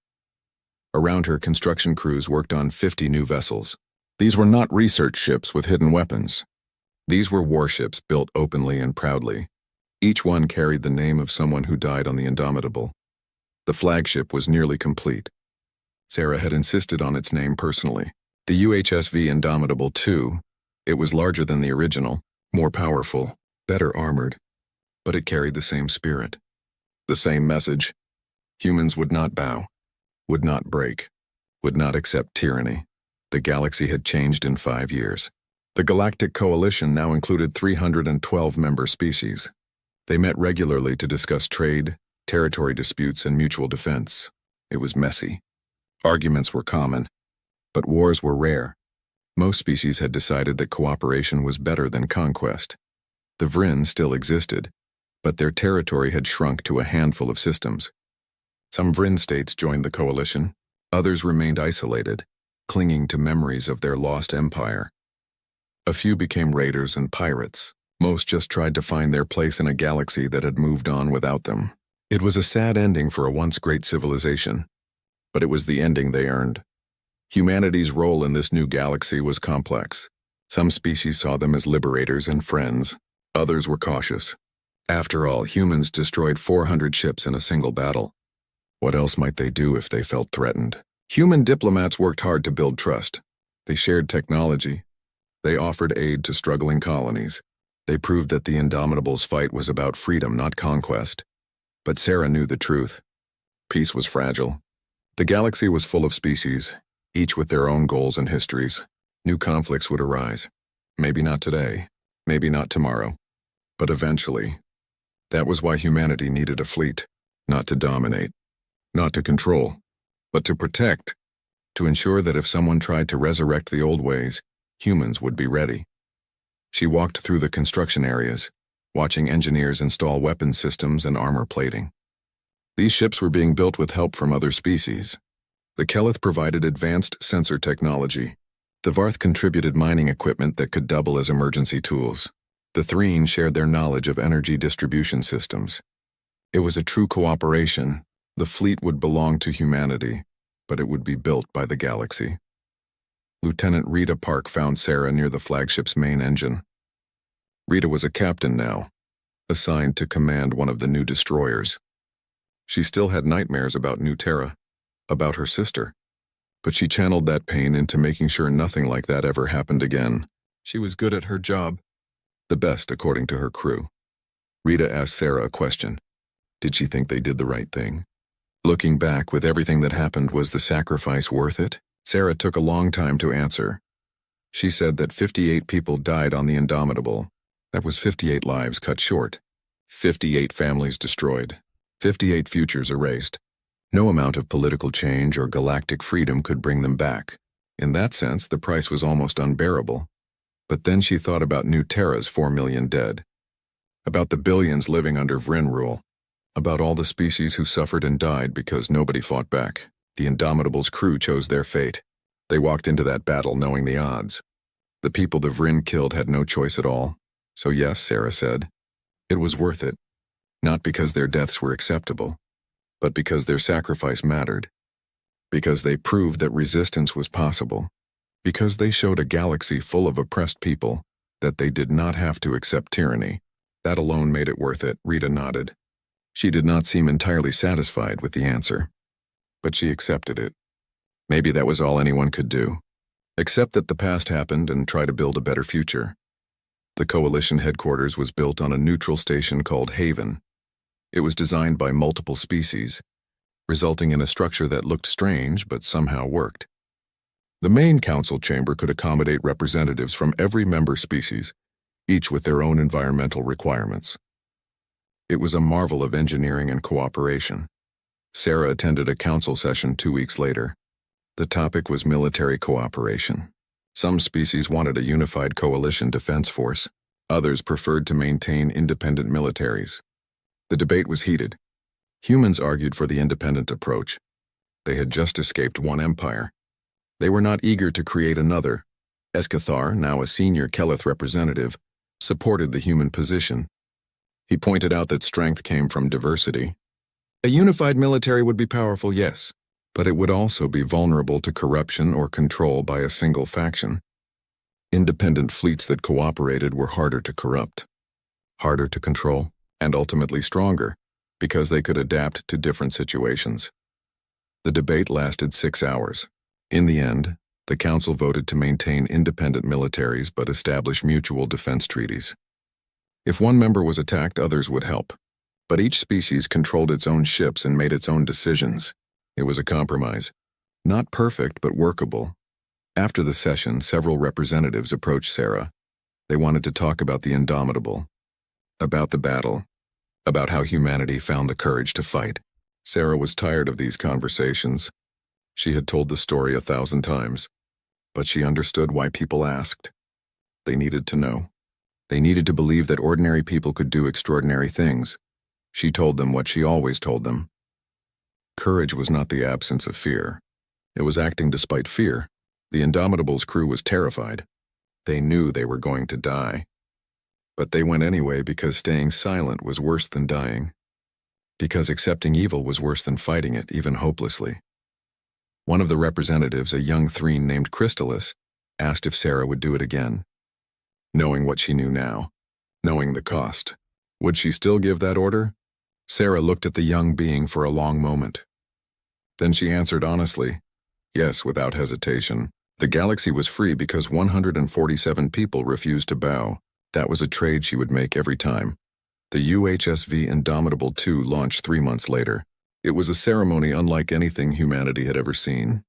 Around her, construction crews worked on 50 new vessels. These were not research ships with hidden weapons. These were warships built openly and proudly. Each one carried the name of someone who died on the Indomitable. The flagship was nearly complete. Sarah had insisted on its name personally. The UHSV Indomitable II. It was larger than the original, more powerful, better armored, but it carried the same spirit. The same message. Humans would not bow, would not break, would not accept tyranny. The galaxy had changed in 5 years. The Galactic Coalition now included 312 member species. They met regularly to discuss trade, territory disputes, and mutual defense. It was messy. Arguments were common, but wars were rare. Most species had decided that cooperation was better than conquest. The Vryn still existed, but their territory had shrunk to a handful of systems. Some Vryn states joined the coalition, others remained isolated, clinging to memories of their lost empire. A few became raiders and pirates. Most just tried to find their place in a galaxy that had moved on without them. It was a sad ending for a once great civilization, but it was the ending they earned. Humanity's role in this new galaxy was complex. Some species saw them as liberators and friends. Others were cautious. After all, humans destroyed 400 ships in a single battle. What else might they do if they felt threatened? Human diplomats worked hard to build trust. They shared technology. They offered aid to struggling colonies. They proved that the Indomitable's fight was about freedom, not conquest. But Sarah knew the truth. Peace was fragile. The galaxy was full of species, each with their own goals and histories. New conflicts would arise. Maybe not today, maybe not tomorrow, but eventually. That was why humanity needed a fleet, not to dominate, not to control, but to protect, to ensure that if someone tried to resurrect the old ways, humans would be ready. She walked through the construction areas, watching engineers install weapons systems and armor plating. These ships were being built with help from other species. The Kelith provided advanced sensor technology. The Varth contributed mining equipment that could double as emergency tools. The Threen shared their knowledge of energy distribution systems. It was a true cooperation. The fleet would belong to humanity, but it would be built by the galaxy. Lieutenant Rita Park found Sarah near the flagship's main engine. Rita was a captain now, assigned to command one of the new destroyers. She still had nightmares about New Terra, about her sister, but she channeled that pain into making sure nothing like that ever happened again. She was good at her job, the best according to her crew. Rita asked Sarah a question. Did she think they did the right thing? Looking back, with everything that happened, was the sacrifice worth it? Sarah took a long time to answer. She said that 58 people died on the Indomitable. That was 58 lives cut short. 58 families destroyed. 58 futures erased. No amount of political change or galactic freedom could bring them back. In that sense, the price was almost unbearable. But then she thought about New Terra's 4 million dead. About the billions living under Vryn rule. About all the species who suffered and died because nobody fought back. The Indomitable's crew chose their fate. They walked into that battle knowing the odds. The people the Vryn killed had no choice at all. So yes, Sarah said, it was worth it. Not because their deaths were acceptable, but because their sacrifice mattered. Because they proved that resistance was possible. Because they showed a galaxy full of oppressed people that they did not have to accept tyranny. That alone made it worth it, Rita nodded. She did not seem entirely satisfied with the answer, but she accepted it. Maybe that was all anyone could do. Accept that the past happened and try to build a better future. The Coalition headquarters was built on a neutral station called Haven. It was designed by multiple species, resulting in a structure that looked strange but somehow worked. The main council chamber could accommodate representatives from every member species, each with their own environmental requirements. It was a marvel of engineering and cooperation. Sarah attended a council session 2 weeks later. The topic was military cooperation. Some species wanted a unified coalition defense force. Others preferred to maintain independent militaries. The debate was heated. Humans argued for the independent approach. They had just escaped one empire. They were not eager to create another. Escathar, now a senior Kelith representative, supported the human position. He pointed out that strength came from diversity. A unified military would be powerful, yes, but it would also be vulnerable to corruption or control by a single faction. Independent fleets that cooperated were harder to corrupt, harder to control, and ultimately stronger, because they could adapt to different situations. The debate lasted 6 hours. In the end, the council voted to maintain independent militaries but establish mutual defense treaties. If one member was attacked, others would help. But each species controlled its own ships and made its own decisions. It was a compromise. Not perfect, but workable. After the session, several representatives approached Sarah. They wanted to talk about the Indomitable, about the battle, about how humanity found the courage to fight. Sarah was tired of these conversations. She had told the story 1,000 times, but she understood why people asked. They needed to know. They needed to believe that ordinary people could do extraordinary things. She told them what she always told them. Courage was not the absence of fear. It was acting despite fear. The Indomitable's crew was terrified. They knew they were going to die. But they went anyway because staying silent was worse than dying. Because accepting evil was worse than fighting it, even hopelessly. One of the representatives, a young Threen named Crystallis, asked if Sarah would do it again. Knowing what she knew now, knowing the cost, would she still give that order? Sarah looked at the young being for a long moment. Then she answered honestly, yes, without hesitation. The galaxy was free because 147 people refused to bow. That was a trade she would make every time. The UHSV Indomitable II launched 3 months later. It was a ceremony unlike anything humanity had ever seen.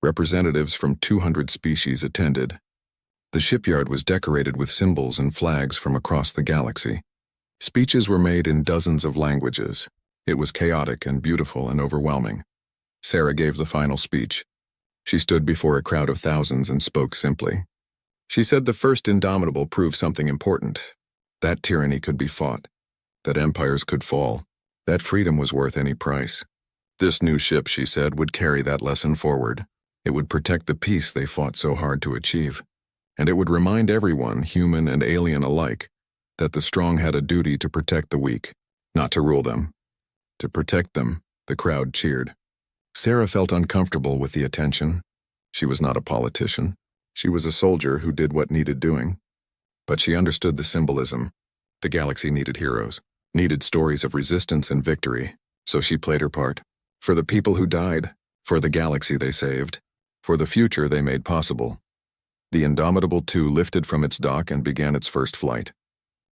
Representatives from 200 species attended. The shipyard was decorated with symbols and flags from across the galaxy. Speeches were made in dozens of languages. It was chaotic and beautiful and overwhelming. Sarah gave the final speech. She stood before a crowd of thousands and spoke simply. She said the first Indomitable proved something important. That tyranny could be fought. That empires could fall. That freedom was worth any price. This new ship, she said, would carry that lesson forward. It would protect the peace they fought so hard to achieve. And it would remind everyone, human and alien alike, that the strong had a duty to protect the weak, not to rule them. To protect them, the crowd cheered. Sarah felt uncomfortable with the attention. She was not a politician. She was a soldier who did what needed doing. But she understood the symbolism. The galaxy needed heroes, needed stories of resistance and victory, so she played her part. For the people who died, for the galaxy they saved, for the future they made possible. The Indomitable II lifted from its dock and began its first flight.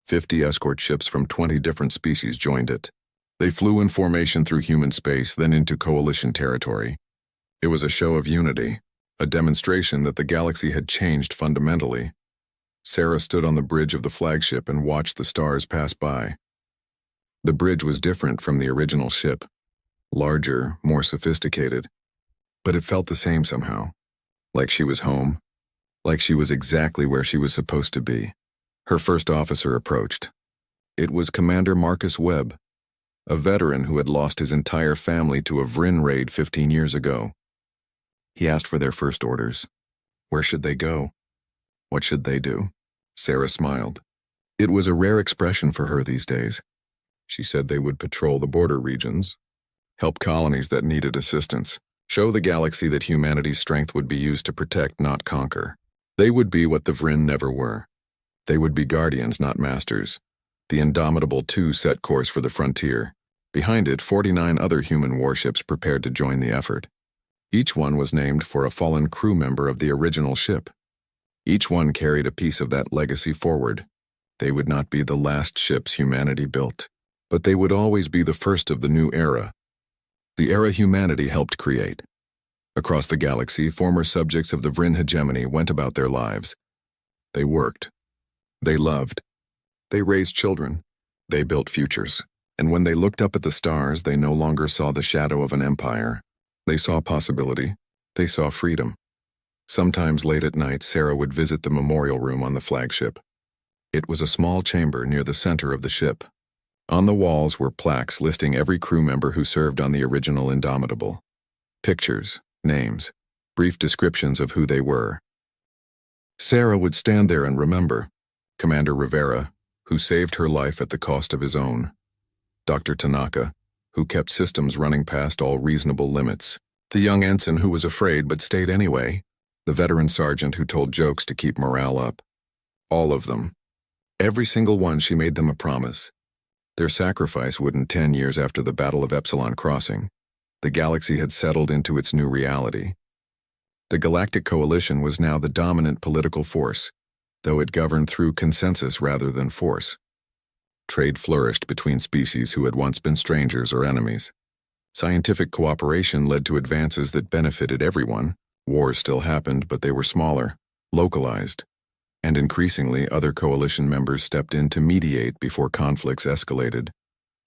50 escort ships from 20 different species joined it. They flew in formation through human space, then into coalition territory. It was a show of unity, a demonstration that the galaxy had changed fundamentally. Sarah stood on the bridge of the flagship and watched the stars pass by. The bridge was different from the original ship, larger, more sophisticated, but it felt the same somehow, like she was home, like she was exactly where she was supposed to be. Her first officer approached. It was Commander Marcus Webb, a veteran who had lost his entire family to a Vryn raid 15 years ago. He asked for their first orders. Where should they go? What should they do? Sarah smiled. It was a rare expression for her these days. She said they would patrol the border regions, help colonies that needed assistance, show the galaxy that humanity's strength would be used to protect, not conquer. They would be what the Vryn never were. They would be guardians, not masters. The Indomitable II set course for the frontier. Behind it, 49 other human warships prepared to join the effort. Each one was named for a fallen crew member of the original ship. Each one carried a piece of that legacy forward. They would not be the last ships humanity built, but they would always be the first of the new era. The era humanity helped create. Across the galaxy, former subjects of the Vryn hegemony went about their lives. They worked. They loved. They raised children. They built futures. And when they looked up at the stars, they no longer saw the shadow of an empire. They saw possibility. They saw freedom. Sometimes late at night, Sarah would visit the memorial room on the flagship. It was a small chamber near the center of the ship. On the walls were plaques listing every crew member who served on the original Indomitable. Pictures, names, brief descriptions of who they were. Sarah would stand there and remember. Commander Rivera, who saved her life at the cost of his own. Dr. Tanaka, who kept systems running past all reasonable limits. The young ensign who was afraid but stayed anyway. The veteran sergeant who told jokes to keep morale up. All of them. Every single one. She made them a promise. Their sacrifice wouldn't 10 years after the Battle of Epsilon Crossing. The galaxy had settled into its new reality. The Galactic Coalition was now the dominant political force, though it governed through consensus rather than force. Trade flourished between species who had once been strangers or enemies. Scientific cooperation led to advances that benefited everyone. Wars still happened, but they were smaller, localized. And increasingly, other coalition members stepped in to mediate before conflicts escalated.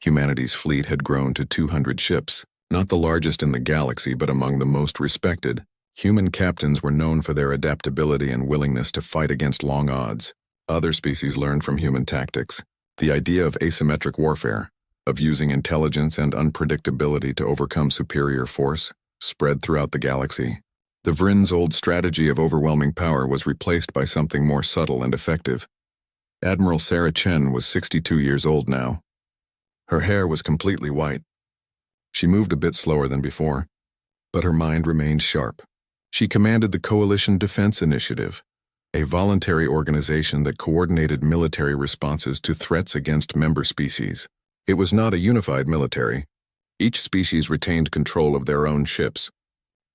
Humanity's fleet had grown to 200 ships, not the largest in the galaxy but among the most respected. Human captains were known for their adaptability and willingness to fight against long odds. Other species learned from human tactics. The idea of asymmetric warfare, of using intelligence and unpredictability to overcome superior force, spread throughout the galaxy. The Vrin's old strategy of overwhelming power was replaced by something more subtle and effective. Admiral Sarah Chen was 62 years old now. Her hair was completely white. She moved a bit slower than before, but her mind remained sharp. She commanded the Coalition Defense Initiative, a voluntary organization that coordinated military responses to threats against member species. It was not a unified military. Each species retained control of their own ships,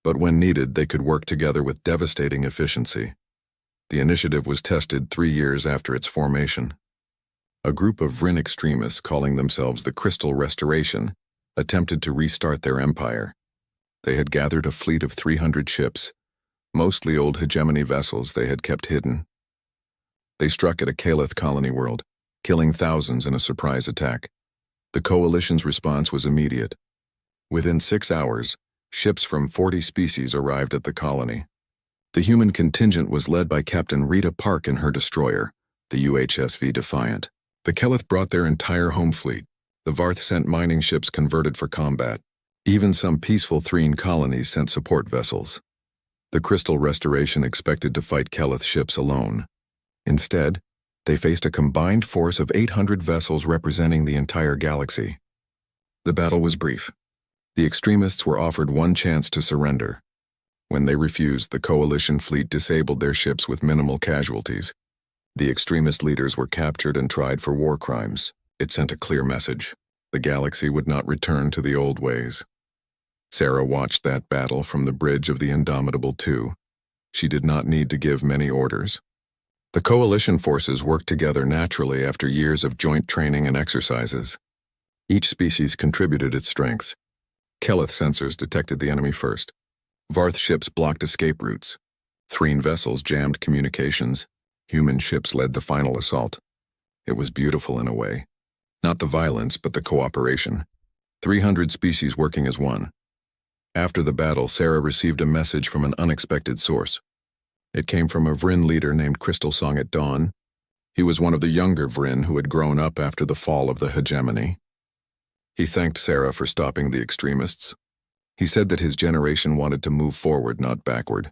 but when needed, they could work together with devastating efficiency. The initiative was tested 3 years after its formation. A group of Vrin extremists calling themselves the Crystal Restoration attempted to restart their empire. They had gathered a fleet of 300 ships, mostly old hegemony vessels they had kept hidden. They struck at a Calith colony world, killing thousands in a surprise attack. The Coalition's response was immediate. Within 6 hours, ships from 40 species arrived at the colony. The human contingent was led by Captain Rita Park and her destroyer, the UHSV Defiant. The Kelith brought their entire home fleet. The Varth sent mining ships converted for combat. Even some peaceful Threen colonies sent support vessels. The Crystal Restoration expected to fight Kelith ships alone. Instead, they faced a combined force of 800 vessels representing the entire galaxy. The battle was brief. The extremists were offered one chance to surrender. When they refused, the Coalition fleet disabled their ships with minimal casualties. The extremist leaders were captured and tried for war crimes. It sent a clear message. The galaxy would not return to the old ways. Sarah watched that battle from the bridge of the Indomitable II. She did not need to give many orders. The Coalition forces worked together naturally after years of joint training and exercises. Each species contributed its strengths. Kelith sensors detected the enemy first. Varth ships blocked escape routes. Threen vessels jammed communications. Human ships led the final assault. It was beautiful in a way. Not the violence, but the cooperation. 300 species working as one. After the battle, Sarah received a message from an unexpected source. It came from a Vrin leader named Crystal Song at Dawn. He was one of the younger Vrin who had grown up after the fall of the hegemony. He thanked Sarah for stopping the extremists. He said that his generation wanted to move forward, not backward.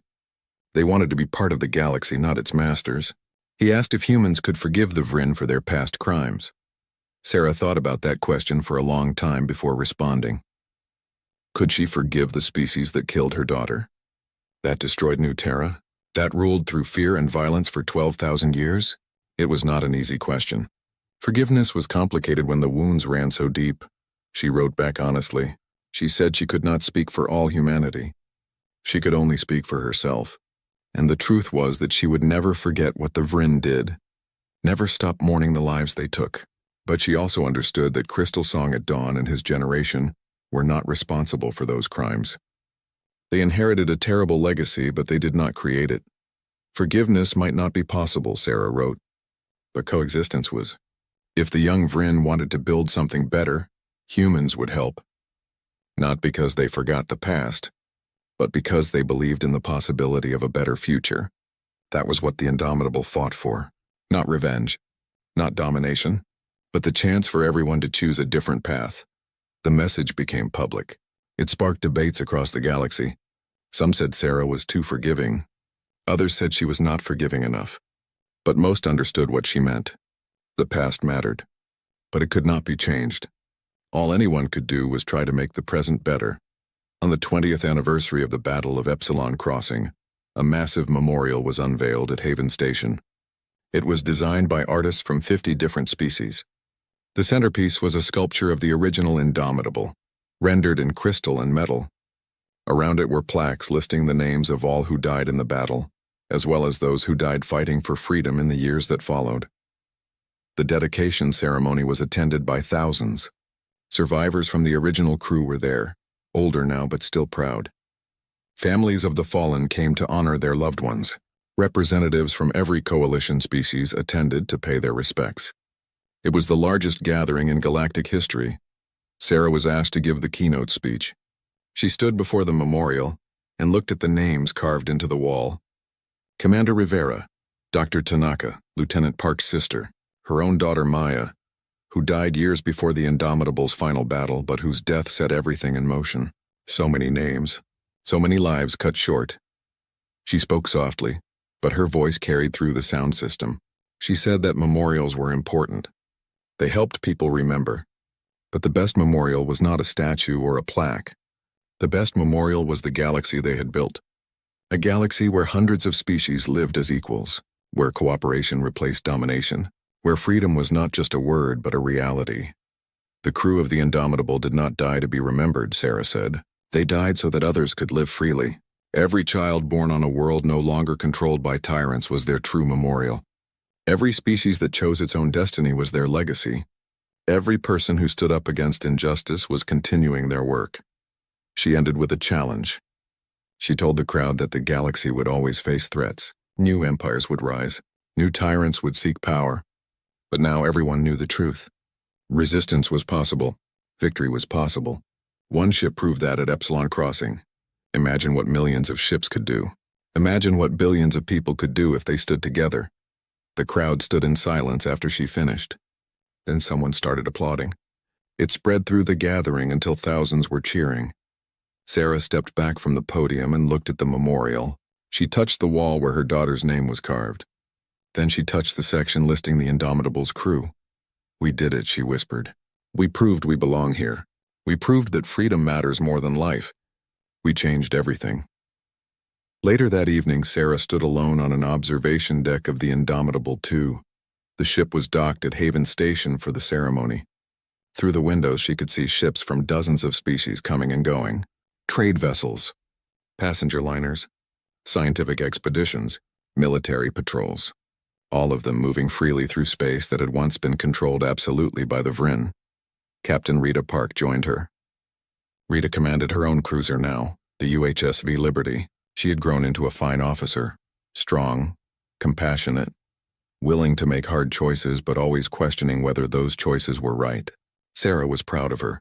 They wanted to be part of the galaxy, not its masters. He asked if humans could forgive the Vrin for their past crimes. Sarah thought about that question for a long time before responding. Could she forgive the species that killed her daughter? That destroyed New Terra? That ruled through fear and violence for 12,000 years? It was not an easy question. Forgiveness was complicated when the wounds ran so deep. She wrote back honestly. She said she could not speak for all humanity. She could only speak for herself. And the truth was that she would never forget what the Vrin did. Never stop mourning the lives they took. But she also understood that Crystal Song at Dawn and his generation were not responsible for those crimes. They inherited a terrible legacy, but they did not create it. Forgiveness might not be possible, Sarah wrote, but coexistence was. If the young Vrin wanted to build something better, humans would help. Not because they forgot the past, but because they believed in the possibility of a better future. That was what the Indomitable fought for. Not revenge, not domination, but the chance for everyone to choose a different path. The message became public. It sparked debates across the galaxy. Some said Sarah was too forgiving. Others said she was not forgiving enough. But most understood what she meant. The past mattered, but it could not be changed. All anyone could do was try to make the present better. On the 20th anniversary of the Battle of Epsilon Crossing, a massive memorial was unveiled at Haven Station. It was designed by artists from 50 different species. The centerpiece was a sculpture of the original Indomitable, rendered in crystal and metal. Around it were plaques listing the names of all who died in the battle, as well as those who died fighting for freedom in the years that followed. The dedication ceremony was attended by thousands. Survivors from the original crew were there, older now but still proud. Families of the fallen came to honor their loved ones. Representatives from every coalition species attended to pay their respects. It was the largest gathering in galactic history. Sarah was asked to give the keynote speech. She stood before the memorial and looked at the names carved into the wall. Commander Rivera, Dr. Tanaka, Lieutenant Park's sister, her own daughter Maya, who died years before the Indomitable's final battle but whose death set everything in motion. So many names, so many lives cut short. She spoke softly, but her voice carried through the sound system. She said that memorials were important. They helped people remember. But the best memorial was not a statue or a plaque. The best memorial was the galaxy they had built. A galaxy where hundreds of species lived as equals, where cooperation replaced domination, where freedom was not just a word but a reality. The crew of the Indomitable did not die to be remembered, Sarah said. They died so that others could live freely. Every child born on a world no longer controlled by tyrants was their true memorial. Every species that chose its own destiny was their legacy. Every person who stood up against injustice was continuing their work. She ended with a challenge. She told the crowd that the galaxy would always face threats. New empires would rise. New tyrants would seek power. But now everyone knew the truth. Resistance was possible. Victory was possible. One ship proved that at Epsilon Crossing. Imagine what millions of ships could do. Imagine what billions of people could do if they stood together. The crowd stood in silence after she finished. Then someone started applauding. It spread through the gathering until thousands were cheering. Sarah stepped back from the podium and looked at the memorial. She touched the wall where her daughter's name was carved. Then she touched the section listing the Indomitable's crew. "We did it," she whispered. "We proved we belong here. We proved that freedom matters more than life. We changed everything." Later that evening, Sarah stood alone on an observation deck of the Indomitable II. The ship was docked at Haven Station for the ceremony. Through the windows, she could see ships from dozens of species coming and going. Trade vessels, passenger liners, scientific expeditions, military patrols. All of them moving freely through space that had once been controlled absolutely by the Vrin. Captain Rita Park joined her. Rita commanded her own cruiser now, the UHSV Liberty. She had grown into a fine officer, strong, compassionate, willing to make hard choices but always questioning whether those choices were right. Sarah was proud of her.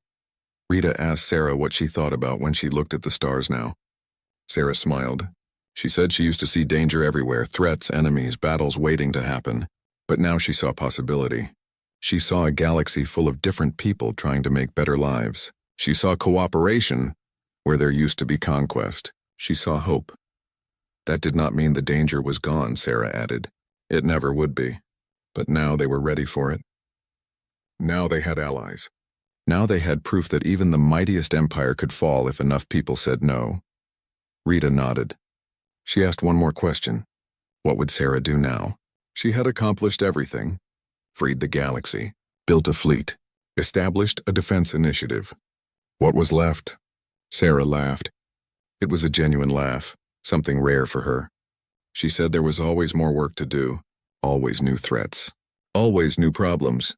Rita asked Sarah what she thought about when she looked at the stars now. Sarah smiled. She said she used to see danger everywhere, threats, enemies, battles waiting to happen. But now she saw possibility. She saw a galaxy full of different people trying to make better lives. She saw cooperation where there used to be conquest. She saw hope. That did not mean the danger was gone, Sarah added. It never would be. But now they were ready for it. Now they had allies. Now they had proof that even the mightiest empire could fall if enough people said no. Rita nodded. She asked one more question. What would Sarah do now? She had accomplished everything. Freed the galaxy, built a fleet, established a defense initiative. What was left? Sarah laughed. It was a genuine laugh, something rare for her. She said there was always more work to do, always new threats, always new problems.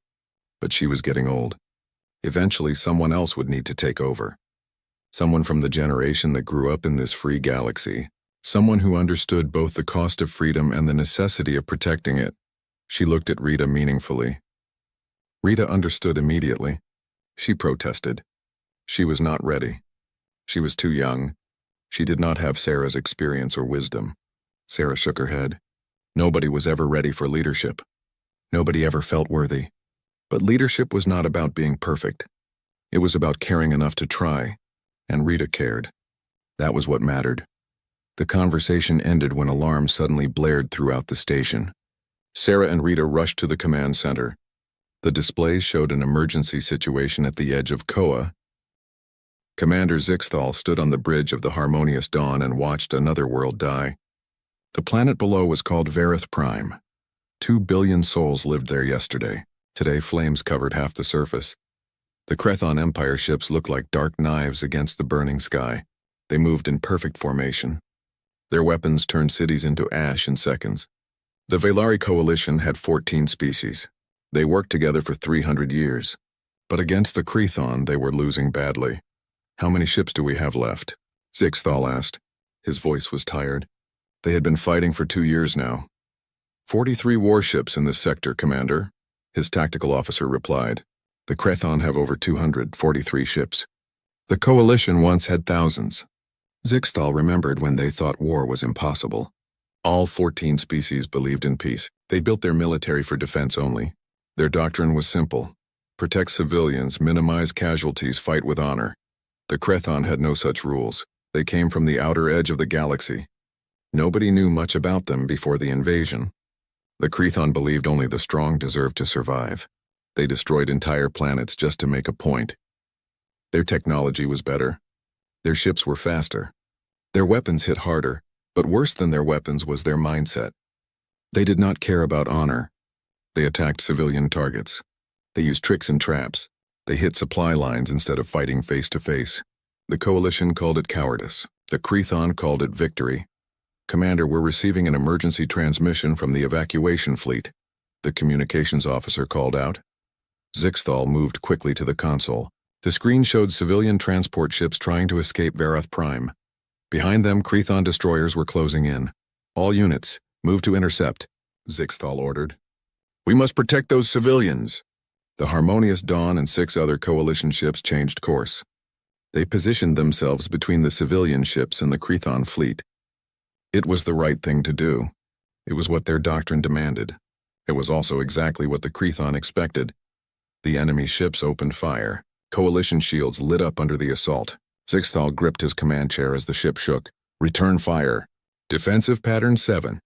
But she was getting old. Eventually, someone else would need to take over. Someone from the generation that grew up in this free galaxy. Someone who understood both the cost of freedom and the necessity of protecting it. She looked at Rita meaningfully. Rita understood immediately. She protested. She was not ready. She was too young. She did not have Sarah's experience or wisdom. Sarah shook her head. Nobody was ever ready for leadership. Nobody ever felt worthy. But leadership was not about being perfect. It was about caring enough to try, and Rita cared. That was what mattered. The conversation ended when alarms suddenly blared throughout the station. Sarah and Rita rushed to the command center. The displays showed an emergency situation at the edge of Koa. Commander Zixthal stood on the bridge of the Harmonious Dawn and watched another world die. The planet below was called Varith Prime. 2 billion souls lived there yesterday. Today flames covered half the surface. The Crethon Empire ships looked like dark knives against the burning sky. They moved in perfect formation. Their weapons turned cities into ash in seconds. The Velari coalition had 14 species. They worked together for 300 years. But against the Crethon, they were losing badly. "How many ships do we have left?" Zixthal asked. His voice was tired. They had been fighting for 2 years now. 43 warships in this sector, Commander," his tactical officer replied. "The Crethon have over 243 ships. The coalition once had thousands." Zixthal remembered when they thought war was impossible. All 14 species believed in peace. They built their military for defense only. Their doctrine was simple: protect civilians, minimize casualties, fight with honor. The Crethon had no such rules. They came from the outer edge of the galaxy. Nobody knew much about them before the invasion. The Crethon believed only the strong deserved to survive. They destroyed entire planets just to make a point. Their technology was better. Their ships were faster. Their weapons hit harder, but worse than their weapons was their mindset. They did not care about honor. They attacked civilian targets. They used tricks and traps. They hit supply lines instead of fighting face to face. The coalition called it cowardice. The Crethon called it victory. "Commander, we're receiving an emergency transmission from the evacuation fleet," the communications officer called out. Zixthal moved quickly to the console. The screen showed civilian transport ships trying to escape Varith Prime. Behind them, Crethon destroyers were closing in. "All units, move to intercept," Zixthal ordered. "We must protect those civilians." The Harmonious Dawn and 6 other coalition ships changed course. They positioned themselves between the civilian ships and the Crethon fleet. It was the right thing to do. It was what their doctrine demanded. It was also exactly what the Crethon expected. The enemy ships opened fire. Coalition shields lit up under the assault. Zixthal gripped his command chair as the ship shook. "Return fire. Defensive pattern 7.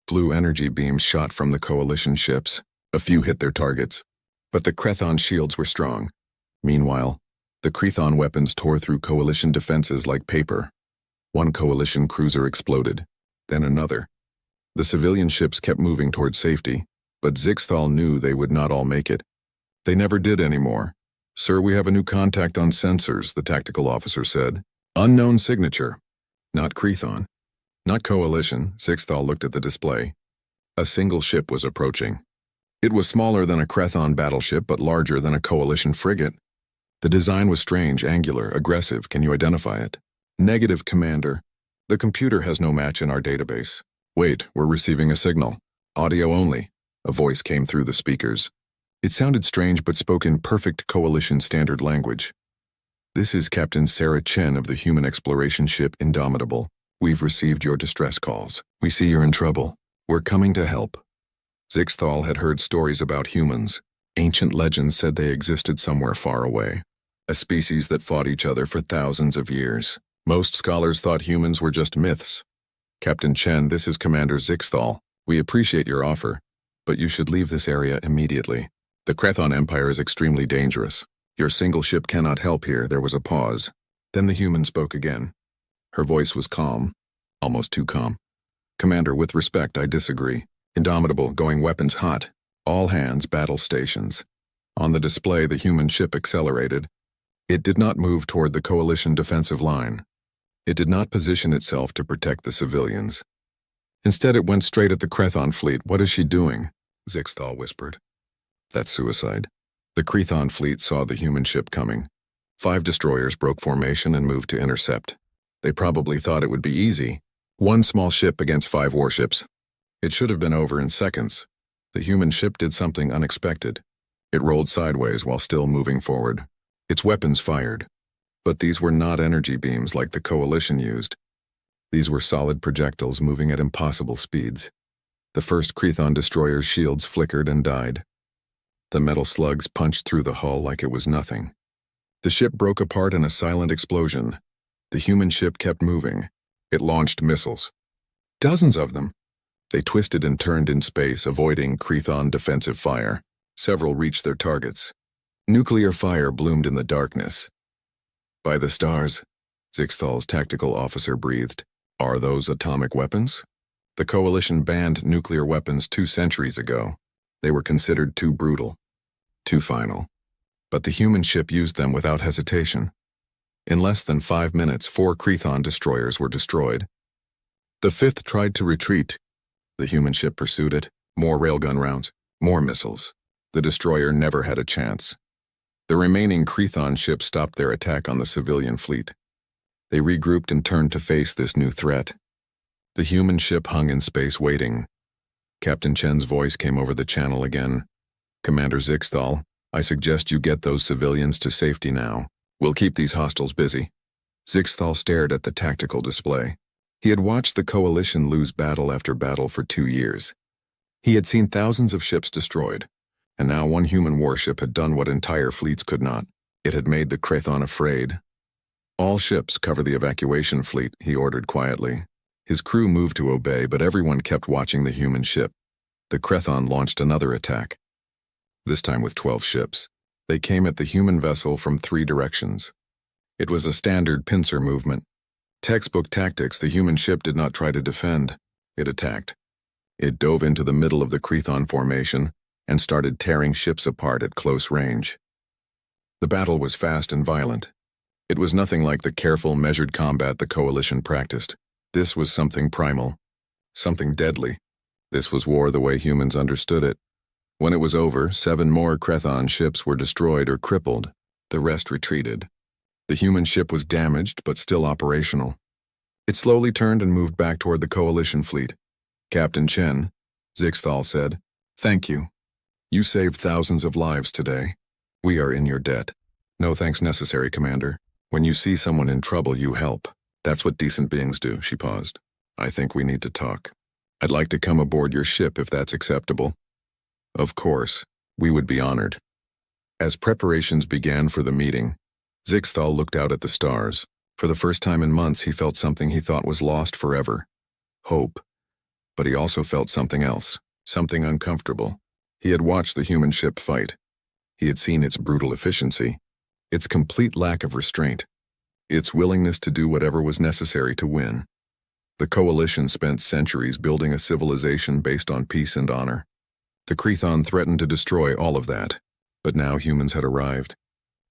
Blue energy beams shot from the coalition ships. A few hit their targets. But the Crethon shields were strong. Meanwhile, the Crethon weapons tore through coalition defenses like paper. One coalition cruiser exploded, then another. The civilian ships kept moving toward safety, but Zixthal knew they would not all make it. They never did anymore. "Sir, we have a new contact on sensors," the tactical officer said. "Unknown signature. Not Crethon. Not coalition." Zixthal looked at the display. A single ship was approaching. It was smaller than a Crethon battleship, but larger than a coalition frigate. The design was strange, angular, aggressive. "Can you identify it?" "Negative, Commander. The computer has no match in our database." "Wait, we're receiving a signal. Audio only." A voice came through the speakers. It sounded strange but spoke in perfect coalition standard language. "This is Captain Sarah Chen of the human exploration ship Indomitable. We've received your distress calls. We see you're in trouble. We're coming to help." Zixthal had heard stories about humans. Ancient legends said they existed somewhere far away, a species that fought each other for thousands of years. Most scholars thought humans were just myths. "Captain Chen, this is Commander Zixthal. We appreciate your offer, but you should leave this area immediately. The Crethon Empire is extremely dangerous. Your single ship cannot help here." There was a pause. Then the human spoke again. Her voice was calm, almost too calm. "Commander, with respect, I disagree. Indomitable, going weapons hot. All hands, battle stations." On the display, the human ship accelerated. It did not move toward the coalition defensive line. It did not position itself to protect the civilians. Instead, it went straight at the Crethon fleet. "What is she doing?" Zixthal whispered. "That's suicide." The Crethon fleet saw the human ship coming. 5 destroyers broke formation and moved to intercept. They probably thought it would be easy. 1 small ship against 5 warships. It should have been over in seconds. The human ship did something unexpected. It rolled sideways while still moving forward. Its weapons fired. But these were not energy beams like the coalition used. These were solid projectiles moving at impossible speeds. The first Crethon destroyer's shields flickered and died. The metal slugs punched through the hull like it was nothing. The ship broke apart in a silent explosion. The human ship kept moving. It launched missiles. Dozens of them. They twisted and turned in space, avoiding Crethon defensive fire. Several reached their targets. Nuclear fire bloomed in the darkness. By the stars, Zixthal's tactical officer breathed. Are those atomic weapons? The Coalition banned nuclear weapons 2 centuries ago. They were considered too brutal, too final. But the human ship used them without hesitation. In less than 5 minutes, 4 Crethon destroyers were destroyed. The 5th tried to retreat. The human ship pursued it. More railgun rounds, more missiles. The destroyer never had a chance. The remaining Crethon ships stopped their attack on the civilian fleet. They regrouped and turned to face this new threat. The human ship hung in space waiting. Captain Chen's voice came over the channel again. Commander Zixthal, I suggest you get those civilians to safety now. We'll keep these hostiles busy. Zixthal stared at the tactical display. He had watched the Coalition lose battle after battle for 2 years. He had seen thousands of ships destroyed, and now one human warship had done what entire fleets could not. It had made the Crethon afraid. All ships cover the evacuation fleet, he ordered quietly. His crew moved to obey, but everyone kept watching the human ship. The Crethon launched another attack, this time with 12 ships. They came at the human vessel from 3 directions. It was a standard pincer movement. Textbook tactics, the human ship did not try to defend. It attacked. It dove into the middle of the Crethon formation and started tearing ships apart at close range. The battle was fast and violent. It was nothing like the careful, measured combat the Coalition practiced. This was something primal, something deadly. This was war the way humans understood it. When it was over, 7 more Crethon ships were destroyed or crippled. The rest retreated. The human ship was damaged but still operational. It slowly turned and moved back toward the Coalition fleet. Captain Chen, Zixthal said, thank you. You saved thousands of lives today. We are in your debt. No thanks necessary, Commander. When you see someone in trouble, you help. That's what decent beings do, she paused. I think we need to talk. I'd like to come aboard your ship if that's acceptable. Of course, we would be honored. As preparations began for the meeting, Zixthal looked out at the stars. For the first time in months, he felt something he thought was lost forever. Hope. But he also felt something else, something uncomfortable. He had watched the human ship fight. He had seen its brutal efficiency, its complete lack of restraint, its willingness to do whatever was necessary to win. The Coalition spent centuries building a civilization based on peace and honor. The Crethon threatened to destroy all of that, but now humans had arrived.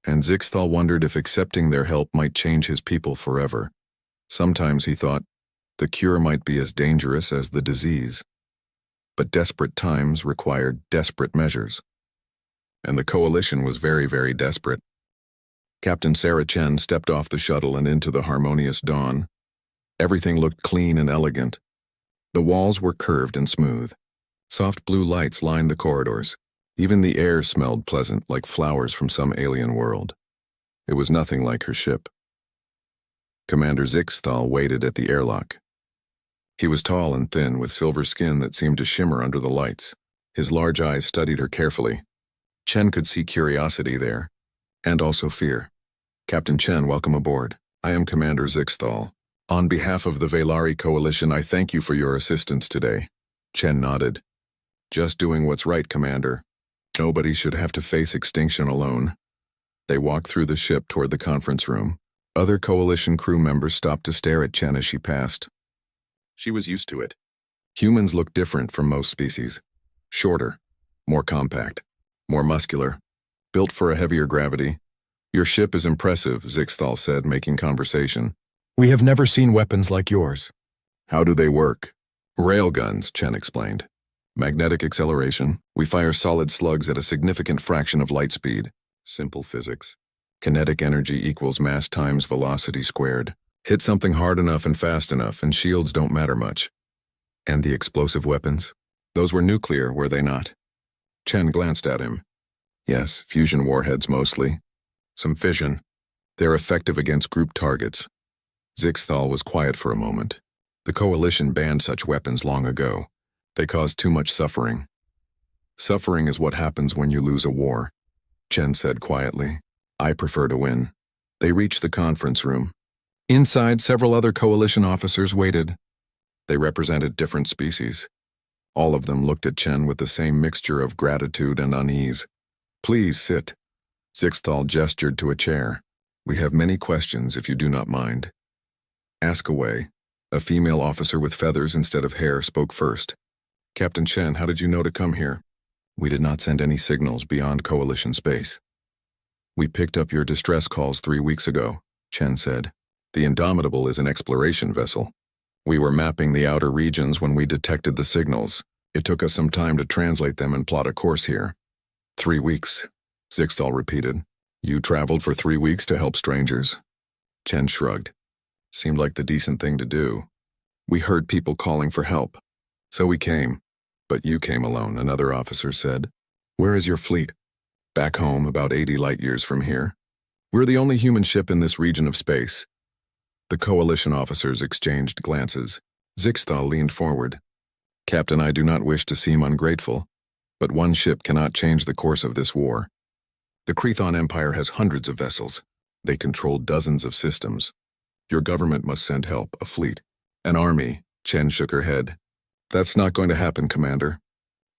And Zixthal wondered if accepting their help might change his people forever. Sometimes he thought, the cure might be as dangerous as the disease. But desperate times required desperate measures. And the Coalition was very, very desperate. Captain Sarah Chen stepped off the shuttle and into the harmonious dawn. Everything looked clean and elegant. The walls were curved and smooth. Soft blue lights lined the corridors. Even the air smelled pleasant, like flowers from some alien world. It was nothing like her ship. Commander Zixthal waited at the airlock. He was tall and thin, with silver skin that seemed to shimmer under the lights. His large eyes studied her carefully. Chen could see curiosity there, and also fear. Captain Chen, welcome aboard. I am Commander Zixthal. On behalf of the Velari Coalition, I thank you for your assistance today. Chen nodded. Just doing what's right, Commander. Nobody should have to face extinction alone. They walked through the ship toward the conference room. Other Coalition crew members stopped to stare at Chen as she passed. She was used to it. Humans look different from most species. Shorter, more compact, more muscular, built for a heavier gravity. Your ship is impressive, Zixthal said, making conversation. We have never seen weapons like yours. How do they work? Railguns, Chen explained. Magnetic acceleration. We fire solid slugs at a significant fraction of light speed. Simple physics. Kinetic energy equals mass times velocity squared. Hit something hard enough and fast enough, and shields don't matter much. And the explosive weapons? Those were nuclear, were they not? Chen glanced at him. Yes, fusion warheads mostly. Some fission. They're effective against group targets. Zixthal was quiet for a moment. The Coalition banned such weapons long ago. They caused too much suffering. Suffering is what happens when you lose a war, Chen said quietly. I prefer to win. They reached the conference room. Inside, several other Coalition officers waited. They represented different species. All of them looked at Chen with the same mixture of gratitude and unease. "Please sit." Zixthal gestured to a chair. "We have many questions, if you do not mind." "Ask away." A female officer with feathers instead of hair spoke first. "Captain Chen, how did you know to come here?" "We did not send any signals beyond Coalition space." "We picked up your distress calls 3 weeks ago," Chen said. "The Indomitable is an exploration vessel. We were mapping the outer regions when we detected the signals. It took us some time to translate them and plot a course here." 3 weeks, Zixthal repeated. "You traveled for 3 weeks to help strangers?" Chen shrugged. "Seemed like the decent thing to do. We heard people calling for help. So we came. But you came alone," another officer said. "Where is your fleet?" "Back home, about 80 light-years from here. We're the only human ship in this region of space." The Coalition officers exchanged glances. Zixthal leaned forward. "Captain, I do not wish to seem ungrateful, but one ship cannot change the course of this war. The Crethon Empire has hundreds of vessels. They control dozens of systems. Your government must send help, a fleet, an army." Chen shook her head. "That's not going to happen, Commander.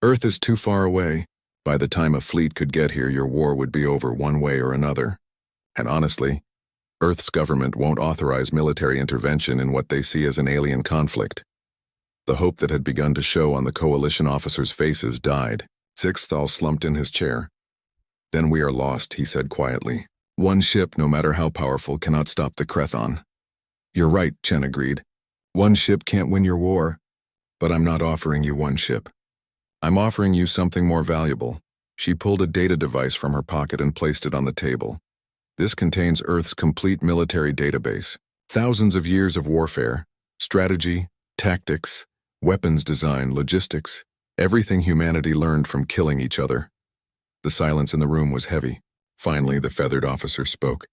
Earth is too far away. By the time a fleet could get here, your war would be over one way or another. And honestly, Earth's government won't authorize military intervention in what they see as an alien conflict." The hope that had begun to show on the Coalition officers' faces died. Zixthal slumped in his chair. "Then we are lost," he said quietly. "One ship, no matter how powerful, cannot stop the Crethon." "You're right," Chen agreed. "One ship can't win your war. But I'm not offering you one ship. I'm offering you something more valuable." She pulled a data device from her pocket and placed it on the table. "This contains Earth's complete military database. Thousands of years of warfare, strategy, tactics, weapons design, logistics, everything humanity learned from killing each other." The silence in the room was heavy. Finally, the feathered officer spoke.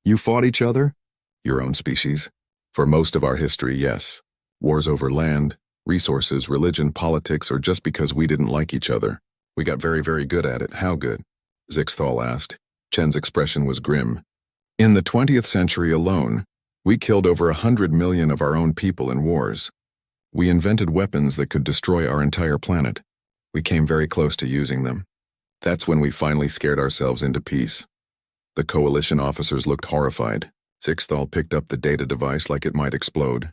"You fought each other?" "Your own species. For most of our history, yes. Wars over land, resources, religion, politics, or just because we didn't like each other. We got very, very good at it." "How good?" Zixthal asked. Chen's expression was grim. "In the 20th century alone, we killed over 100 million of our own people in wars. We invented weapons that could destroy our entire planet. We came very close to using them. That's when we finally scared ourselves into peace." The Coalition officers looked horrified. Zixthal picked up the data device like it might explode.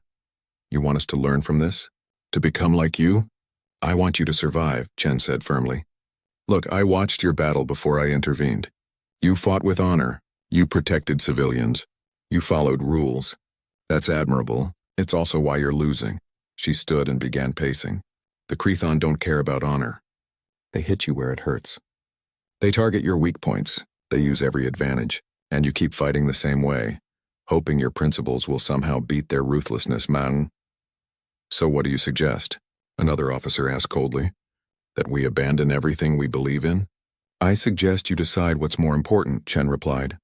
"You want us to learn from this? To become like you?" "I want you to survive," Chen said firmly. "Look, I watched your battle before I intervened. You fought with honor. You protected civilians. You followed rules. That's admirable. It's also why you're losing." She stood and began pacing. "The Crethon don't care about honor. They hit you where it hurts. They target your weak points. They use every advantage. And you keep fighting the same way, hoping your principles will somehow beat their ruthlessness, man." "So what do you suggest?" another officer asked coldly. "That we abandon everything we believe in?" "I suggest you decide what's more important," Chen replied.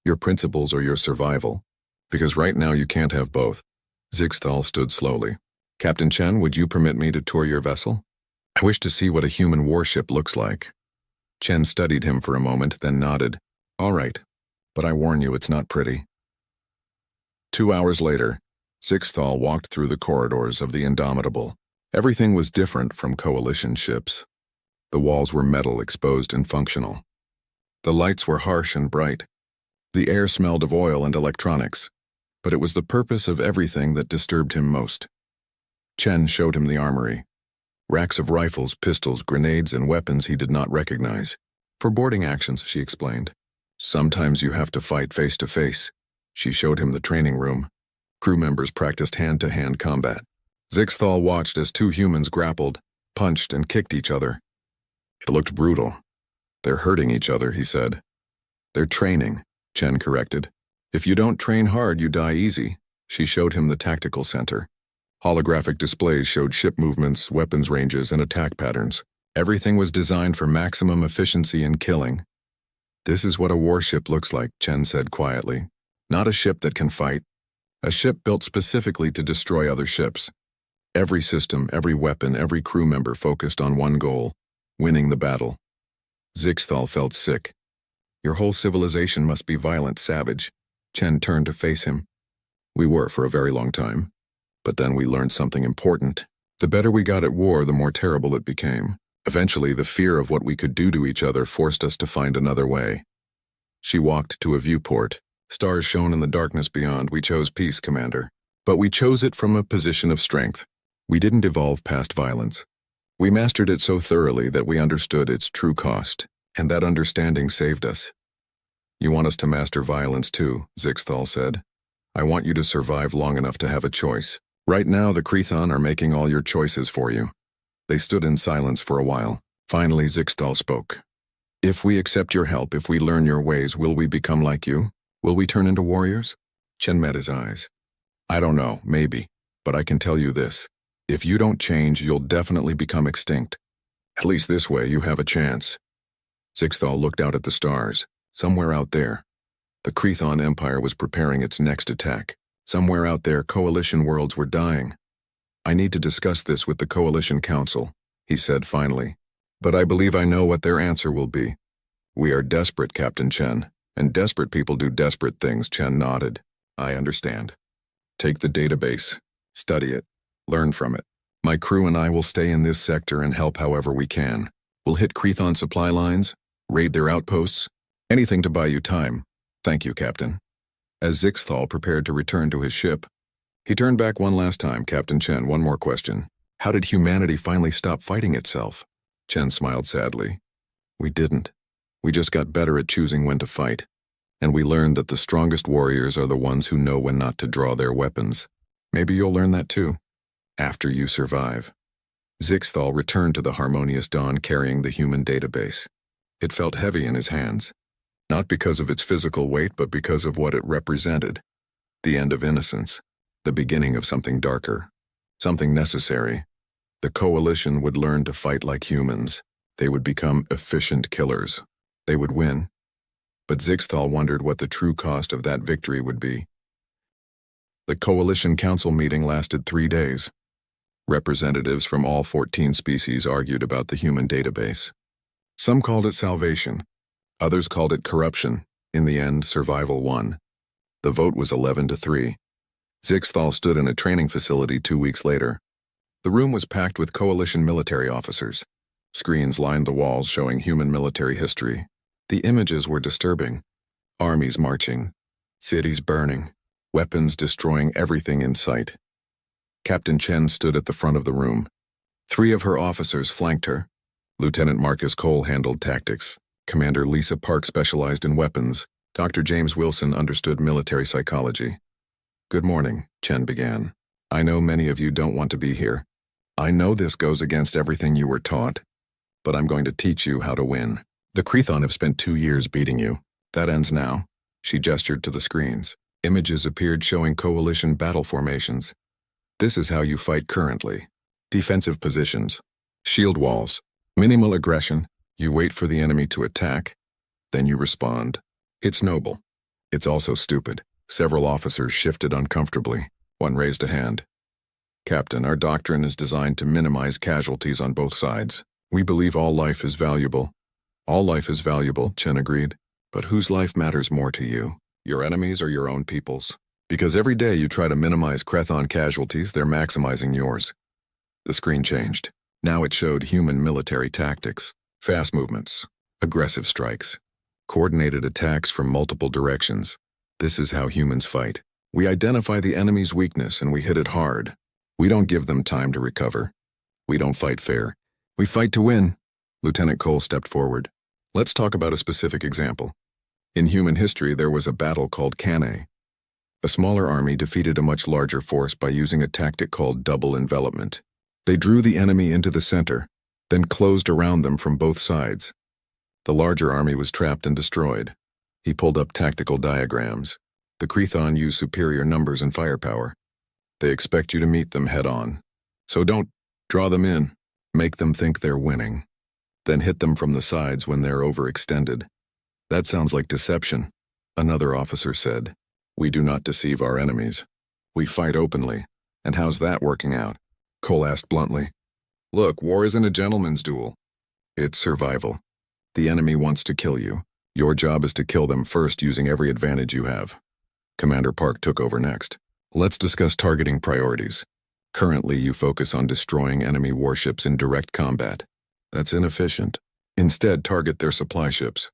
"Your principles or your survival. Because right now you can't have both." Zixthal stood slowly. "Captain Chen, would you permit me to tour your vessel? I wish to see what a human warship looks like." Chen studied him for a moment, then nodded. "All right, but I warn you it's not pretty." 2 hours later, Zixthal walked through the corridors of the Indomitable. Everything was different from Coalition ships. The walls were metal, exposed and functional. The lights were harsh and bright. The air smelled of oil and electronics. But it was the purpose of everything that disturbed him most. Chen showed him the armory. Racks of rifles, pistols, grenades, and weapons he did not recognize. "For boarding actions," she explained. "Sometimes you have to fight face to face." She showed him the training room. Crew members practiced hand-to-hand combat. Zixthal watched as 2 humans grappled, punched, and kicked each other. It looked brutal. "They're hurting each other," he said. "They're training," Chen corrected. "If you don't train hard, you die easy." She showed him the tactical center. Holographic displays showed ship movements, weapons ranges, and attack patterns. Everything was designed for maximum efficiency in killing. "This is what a warship looks like," Chen said quietly. "Not a ship that can fight. A ship built specifically to destroy other ships. Every system, every weapon, every crew member focused on one goal: winning the battle." Zixthal felt sick. "Your whole civilization must be violent, savage." Chen turned to face him. "We were for a very long time. But then we learned something important." The better we got at war, the more terrible it became. Eventually, the fear of what we could do to each other forced us to find another way. She walked to a viewport. Stars shone in the darkness beyond. We chose peace, Commander. But we chose it from a position of strength. We didn't evolve past violence. We mastered it so thoroughly that we understood its true cost, and that understanding saved us. You want us to master violence too, Zixthal said. I want you to survive long enough to have a choice. Right now, the Crethon are making all your choices for you. They stood in silence for a while. Finally, Zixthal spoke. If we accept your help, if we learn your ways, will we become like you? Will we turn into warriors? Chen met his eyes. I don't know, maybe, but I can tell you this. If you don't change, you'll definitely become extinct. At least this way, you have a chance. Zixthal looked out at the stars. Somewhere out there, the Crethon Empire was preparing its next attack. Somewhere out there, coalition worlds were dying. I need to discuss this with the Coalition Council, he said finally. But I believe I know what their answer will be. We are desperate, Captain Chen, and desperate people do desperate things, Chen nodded. I understand. Take the database, study it, learn from it. My crew and I will stay in this sector and help however we can. We'll hit Crethon supply lines, raid their outposts, anything to buy you time. Thank you, Captain. As Zixthal prepared to return to his ship, he turned back one last time. Captain Chen, one more question. How did humanity finally stop fighting itself? Chen smiled sadly. We didn't. We just got better at choosing when to fight. And we learned that the strongest warriors are the ones who know when not to draw their weapons. Maybe you'll learn that too, after you survive. Zixthal returned to the Harmonious Dawn carrying the human database. It felt heavy in his hands, not because of its physical weight, but because of what it represented. The end of innocence, the beginning of something darker, something necessary. The Coalition would learn to fight like humans. They would become efficient killers. They would win. But Zixthal wondered what the true cost of that victory would be. The Coalition Council meeting lasted 3 days. Representatives from all 14 species argued about the human database. Some called it salvation. Others called it corruption. In the end, survival won. The vote was 11-3. Zixthal stood in a training facility 2 weeks later. The room was packed with Coalition military officers. Screens lined the walls showing human military history. The images were disturbing. Armies marching, cities burning, weapons destroying everything in sight. Captain Chen stood at the front of the room. 3 of her officers flanked her. Lieutenant Marcus Cole handled tactics. Commander Lisa Park specialized in weapons. Dr. James Wilson understood military psychology. Good morning, Chen began. I know many of you don't want to be here. I know this goes against everything you were taught, but I'm going to teach you how to win. The Crethon have spent 2 years beating you. That ends now. She gestured to the screens. Images appeared showing Coalition battle formations. This is how you fight currently. Defensive positions. Shield walls. Minimal aggression. You wait for the enemy to attack, then you respond. It's noble. It's also stupid. Several officers shifted uncomfortably. One raised a hand. Captain, our doctrine is designed to minimize casualties on both sides. We believe all life is valuable. All life is valuable, Chen agreed. But whose life matters more to you? Your enemies or your own people's? Because every day you try to minimize Crethon casualties, they're maximizing yours. The screen changed. Now it showed human military tactics. Fast movements, aggressive strikes, coordinated attacks from multiple directions. This is how humans fight. We identify the enemy's weakness and we hit it hard. We don't give them time to recover. We don't fight fair. We fight to win. Lieutenant Cole stepped forward. Let's talk about a specific example. In human history, there was a battle called Cannae. A smaller army defeated a much larger force by using a tactic called double envelopment. They drew the enemy into the center, then closed around them from both sides. The larger army was trapped and destroyed. He pulled up tactical diagrams. The Crethon use superior numbers and firepower. They expect you to meet them head-on. So don't draw them in. Make them think they're winning. Then hit them from the sides when they're overextended. That sounds like deception, another officer said. We do not deceive our enemies. We fight openly. And how's that working out? Cole asked bluntly. Look, war isn't a gentleman's duel. It's survival. The enemy wants to kill you. Your job is to kill them first using every advantage you have. Commander Park took over next. Let's discuss targeting priorities. Currently, you focus on destroying enemy warships in direct combat. That's inefficient. Instead, target their supply ships,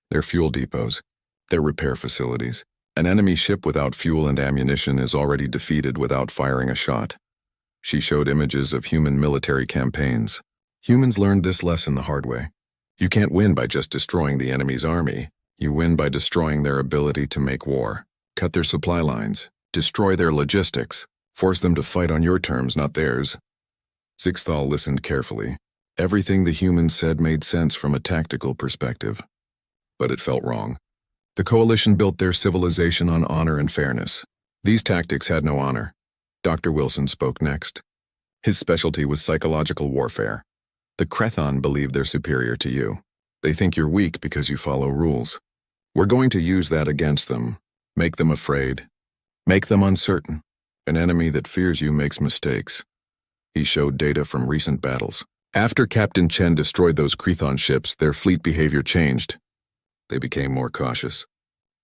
their fuel depots, their repair facilities. An enemy ship without fuel and ammunition is already defeated without firing a shot. She showed images of human military campaigns. Humans learned this lesson the hard way. You can't win by just destroying the enemy's army. You win by destroying their ability to make war, cut their supply lines, destroy their logistics, force them to fight on your terms, not theirs. Zixthal listened carefully. Everything the humans said made sense from a tactical perspective. But it felt wrong. The coalition built their civilization on honor and fairness. These tactics had no honor. Dr. Wilson spoke next. His specialty was psychological warfare. The Crethon believe they're superior to you. They think you're weak because you follow rules. We're going to use that against them. Make them afraid. Make them uncertain. An enemy that fears you makes mistakes. He showed data from recent battles. After Captain Chen destroyed those Crethon ships, their fleet behavior changed. They became more cautious.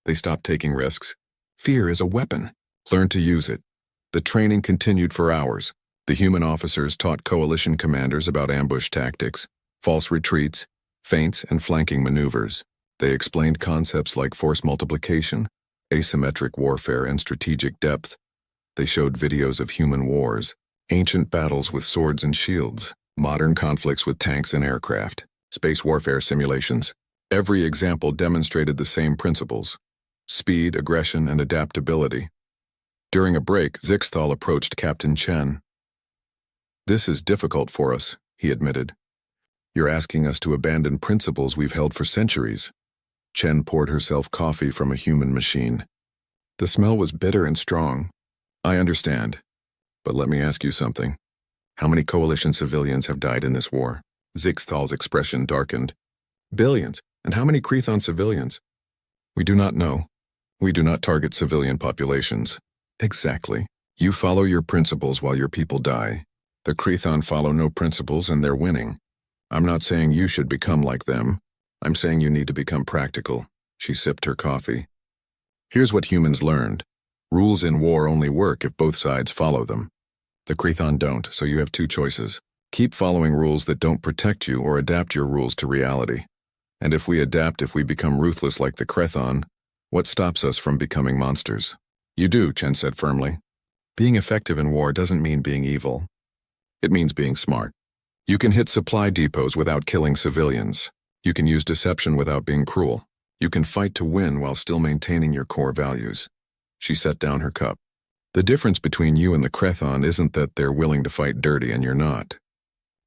They stopped taking risks. Fear is a weapon. Learn to use it. The training continued for hours. The human officers taught coalition commanders about ambush tactics, false retreats, feints, and flanking maneuvers. They explained concepts like force multiplication, asymmetric warfare, and strategic depth. They showed videos of human wars, ancient battles with swords and shields, modern conflicts with tanks and aircraft, space warfare simulations. Every example demonstrated the same principles: speed, aggression, and adaptability. During a break, Zixthal approached Captain Chen. "This is difficult for us," he admitted. "You're asking us to abandon principles we've held for centuries." Chen poured herself coffee from a human machine. The smell was bitter and strong. "I understand. But let me ask you something. How many coalition civilians have died in this war?" Zixthal's expression darkened. "Billions. And how many Crethon civilians?" "We do not know. We do not target civilian populations." "Exactly. You follow your principles while your people die. The Crethon follow no principles and they're winning. I'm not saying you should become like them. I'm saying you need to become practical." She sipped her coffee. "Here's what humans learned. Rules in war only work if both sides follow them. The Crethon don't, so you have two choices. Keep following rules that don't protect you, or adapt your rules to reality. And if we become ruthless like the Crethon, what stops us from becoming monsters?" "You do," Chen said firmly. "Being effective in war doesn't mean being evil. It means being smart. You can hit supply depots without killing civilians. You can use deception without being cruel. You can fight to win while still maintaining your core values." She set down her cup. "The difference between you and the Crethon isn't that they're willing to fight dirty and you're not.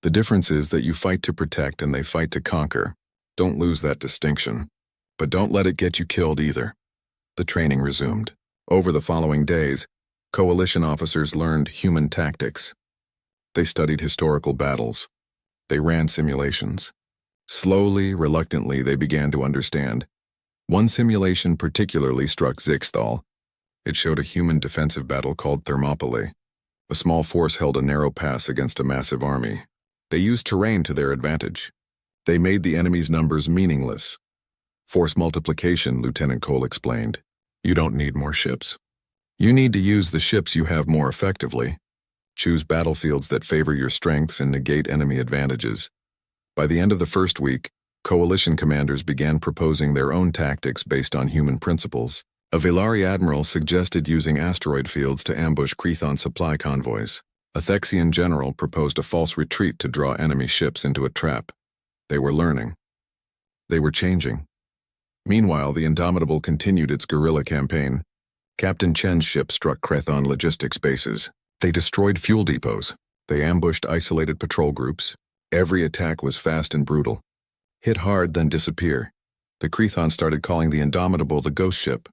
The difference is that you fight to protect and they fight to conquer. Don't lose that distinction. But don't let it get you killed either." The training resumed. Over the following days, coalition officers learned human tactics. They studied historical battles. They ran simulations. Slowly, reluctantly, they began to understand. One simulation particularly struck Zixthal. It showed a human defensive battle called Thermopylae. A small force held a narrow pass against a massive army. They used terrain to their advantage. They made the enemy's numbers meaningless. "Force multiplication," Lieutenant Cole explained. "You don't need more ships. You need to use the ships you have more effectively. Choose battlefields that favor your strengths and negate enemy advantages." By the end of the first week, coalition commanders began proposing their own tactics based on human principles. A Velari admiral suggested using asteroid fields to ambush Crethon supply convoys. A Thexian general proposed a false retreat to draw enemy ships into a trap. They were learning. They were changing. Meanwhile, the Indomitable continued its guerrilla campaign. Captain Chen's ship struck Crethon logistics bases. They destroyed fuel depots. They ambushed isolated patrol groups. Every attack was fast and brutal. Hit hard, then disappear. The Crethon started calling the Indomitable the Ghost Ship,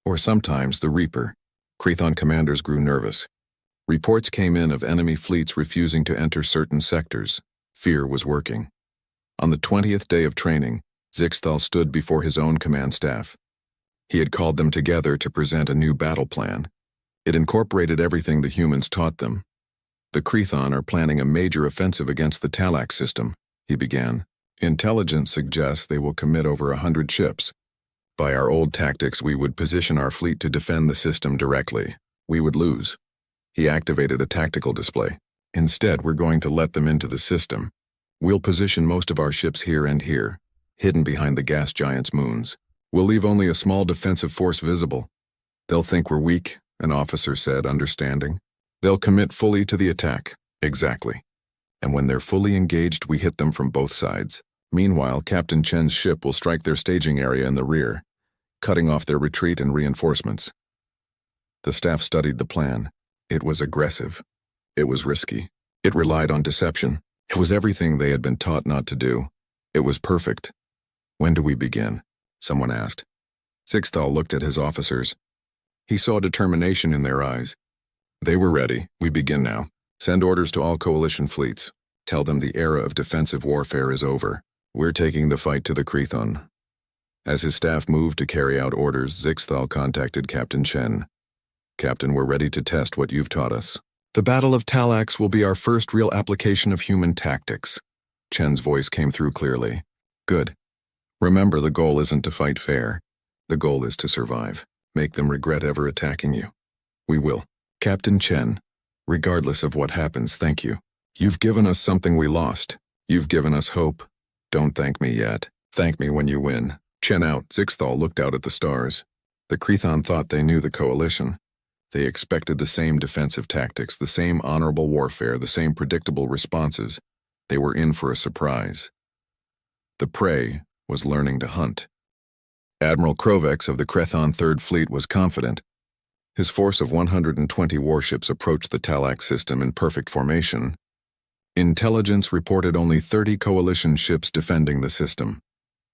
or sometimes the Reaper. Crethon commanders grew nervous. Reports came in of enemy fleets refusing to enter certain sectors. Fear was working. On the 20th day of training, Zixthal stood before his own command staff. He had called them together to present a new battle plan. It incorporated everything the humans taught them. "The Crethon are planning a major offensive against the Talax system," he began. "Intelligence suggests they will commit over 100 ships. By our old tactics, we would position our fleet to defend the system directly. We would lose. He activated a tactical display. Instead, we're going to let them into the system. We'll position most of our ships here and here, hidden behind the gas giants' moons. We'll leave only a small defensive force visible. They'll think we're weak, an officer said, understanding. They'll commit fully to the attack. Exactly. And when they're fully engaged, we hit them from both sides. Meanwhile, Captain Chen's ship will strike their staging area in the rear, cutting off their retreat and reinforcements. The staff studied the plan. It was aggressive. It was risky. It relied on deception. It was everything they had been taught not to do. It was perfect. When do we begin? Someone asked. Sixthal looked at his officers. He saw determination in their eyes. They were ready. We begin now. Send orders to all coalition fleets. Tell them the era of defensive warfare is over. We're taking the fight to the Crethon. As his staff moved to carry out orders, Zixthal contacted Captain Chen. Captain, we're ready to test what you've taught us. The Battle of Talax will be our first real application of human tactics. Chen's voice came through clearly. Good. Remember, the goal isn't to fight fair. The goal is to survive. Make them regret ever attacking you. We will. Captain Chen, regardless of what happens, thank you. You've given us something we lost. You've given us hope. Don't thank me yet. Thank me when you win. Chen out. Zixthal looked out at the stars. The Crethon thought they knew the coalition. They expected the same defensive tactics, the same honorable warfare, the same predictable responses. They were in for a surprise. The prey was learning to hunt. Admiral Krovex of the Crethon Third Fleet was confident. His force of 120 warships approached the Talax system in perfect formation. Intelligence reported only 30 coalition ships defending the system.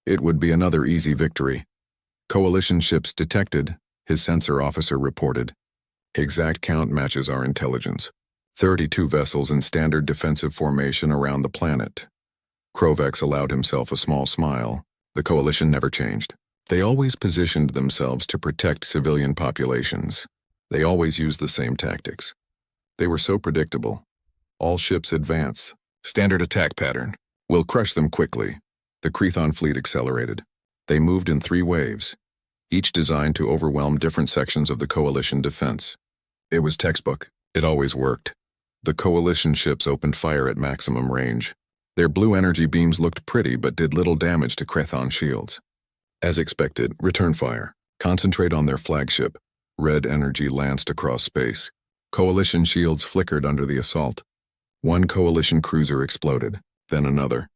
It would be another easy victory. Coalition ships detected, his sensor officer reported. Exact count matches our intelligence. 32 vessels in standard defensive formation around the planet. Krovex allowed himself a small smile. The coalition never changed. They always positioned themselves to protect civilian populations. They always used the same tactics. They were so predictable. All ships advance. Standard attack pattern. We'll crush them quickly. The Crethon fleet accelerated. They moved in 3 waves, each designed to overwhelm different sections of the coalition defense. It was textbook. It always worked. The coalition ships opened fire at maximum range. Their blue energy beams looked pretty but did little damage to Crethon shields. As expected, return fire. Concentrate on their flagship. Red energy lanced across space. Coalition shields flickered under the assault. One coalition cruiser exploded, then another.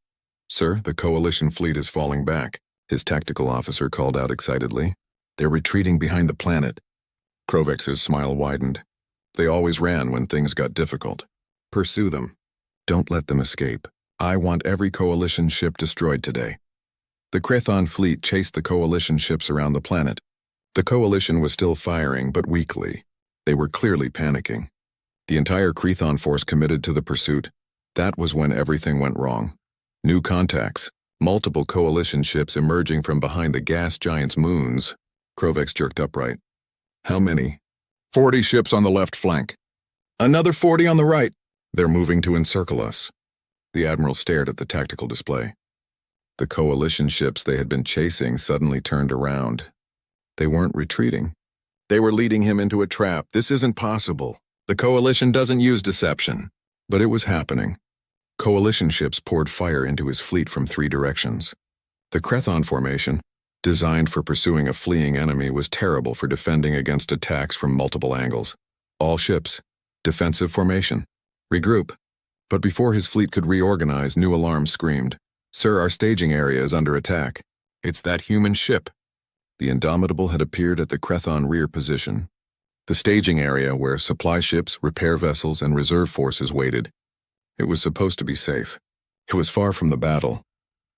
Sir, the coalition fleet is falling back, his tactical officer called out excitedly. They're retreating behind the planet. Krovex's smile widened. They always ran when things got difficult. Pursue them. Don't let them escape. I want every coalition ship destroyed today. The Crethon fleet chased the coalition ships around the planet. The coalition was still firing, but weakly. They were clearly panicking. The entire Crethon force committed to the pursuit. That was when everything went wrong. New contacts. Multiple coalition ships emerging from behind the gas giants' moons. Krovex jerked upright. How many? 40 ships on the left flank. Another 40 on the right. They're moving to encircle us. The admiral stared at the tactical display. The coalition ships they had been chasing suddenly turned around. They weren't retreating. They were leading him into a trap. This isn't possible. The coalition doesn't use deception. But it was happening. Coalition ships poured fire into his fleet from 3 directions. The Crethon formation, designed for pursuing a fleeing enemy, was terrible for defending against attacks from multiple angles. All ships, defensive formation, regroup. But before his fleet could reorganize, new alarms screamed. Sir, our staging area is under attack. It's that human ship. The Indomitable had appeared at the Crethon rear position. The staging area where supply ships, repair vessels, and reserve forces waited. It was supposed to be safe. It was far from the battle.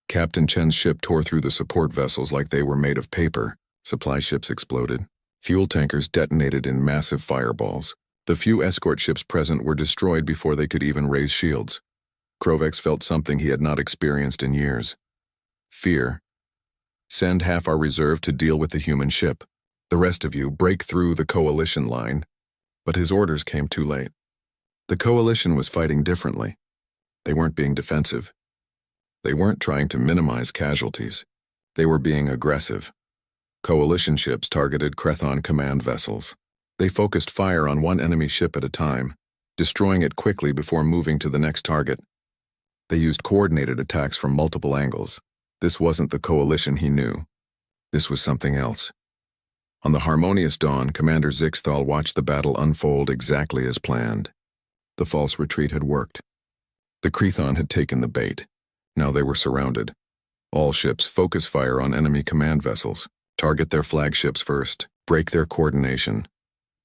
Captain Chen's ship tore through the support vessels like they were made of paper. Supply ships exploded. Fuel tankers detonated in massive fireballs. The few escort ships present were destroyed before they could even raise shields. Krovex felt something he had not experienced in years. Fear. Send half our reserve to deal with the human ship. The rest of you break through the coalition line. But his orders came too late. The coalition was fighting differently. They weren't being defensive. They weren't trying to minimize casualties. They were being aggressive. Coalition ships targeted Crethon command vessels. They focused fire on one enemy ship at a time, destroying it quickly before moving to the next target. They used coordinated attacks from multiple angles. This wasn't the coalition he knew. This was something else. On the harmonious dawn, Commander Zixthal watched the battle unfold exactly as planned. The false retreat had worked. The Crethon had taken the bait. Now they were surrounded. All ships focus fire on enemy command vessels. Target their flagships first. Break their coordination.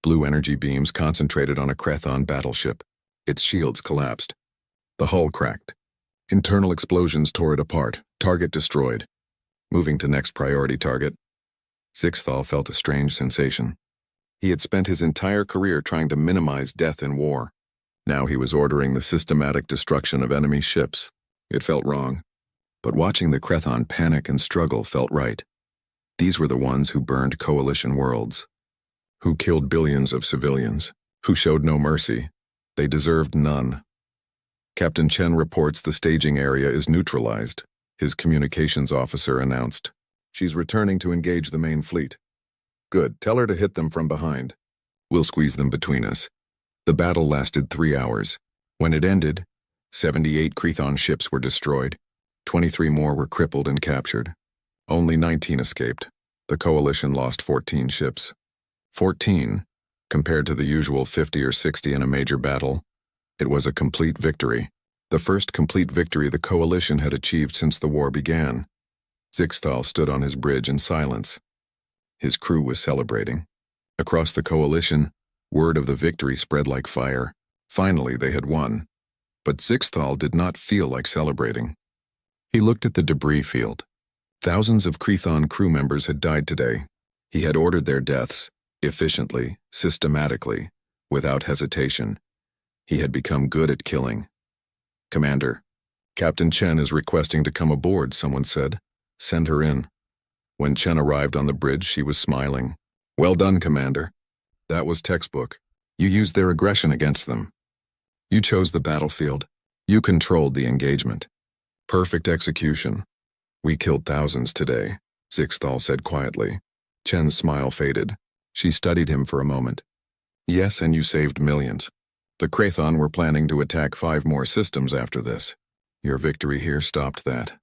Blue energy beams concentrated on a Crethon battleship. Its shields collapsed. The hull cracked. Internal explosions tore it apart. Target destroyed. Moving to next priority target. Zixthal felt a strange sensation. He had spent his entire career trying to minimize death in war. Now he was ordering the systematic destruction of enemy ships. It felt wrong. But watching the Crethon panic and struggle felt right. These were the ones who burned coalition worlds, who killed billions of civilians, who showed no mercy. They deserved none. Captain Chen reports the staging area is neutralized, his communications officer announced. She's returning to engage the main fleet. Good, tell her to hit them from behind. We'll squeeze them between us. The battle lasted 3 hours. When it ended, 78 Crethon ships were destroyed. 23 more were crippled and captured. Only 19 escaped. The coalition lost 14 ships. 14, compared to the usual 50 or 60 in a major battle. It was a complete victory. The first complete victory the coalition had achieved since the war began. Zixthal stood on his bridge in silence. His crew was celebrating. Across the coalition, word of the victory spread like fire. Finally, they had won. But Zixthal did not feel like celebrating. He looked at the debris field. Thousands of Crethon crew members had died today. He had ordered their deaths, efficiently, systematically, without hesitation. He had become good at killing. Commander, Captain Chen is requesting to come aboard, someone said. Send her in. When Chen arrived on the bridge, she was smiling. Well done, Commander. That was textbook. You used their aggression against them. You chose the battlefield. You controlled the engagement. Perfect execution. We killed thousands today, Zixthal said quietly. Chen's smile faded. She studied him for a moment. Yes, and you saved millions. The Crethon were planning to attack 5 more systems after this. Your victory here stopped that.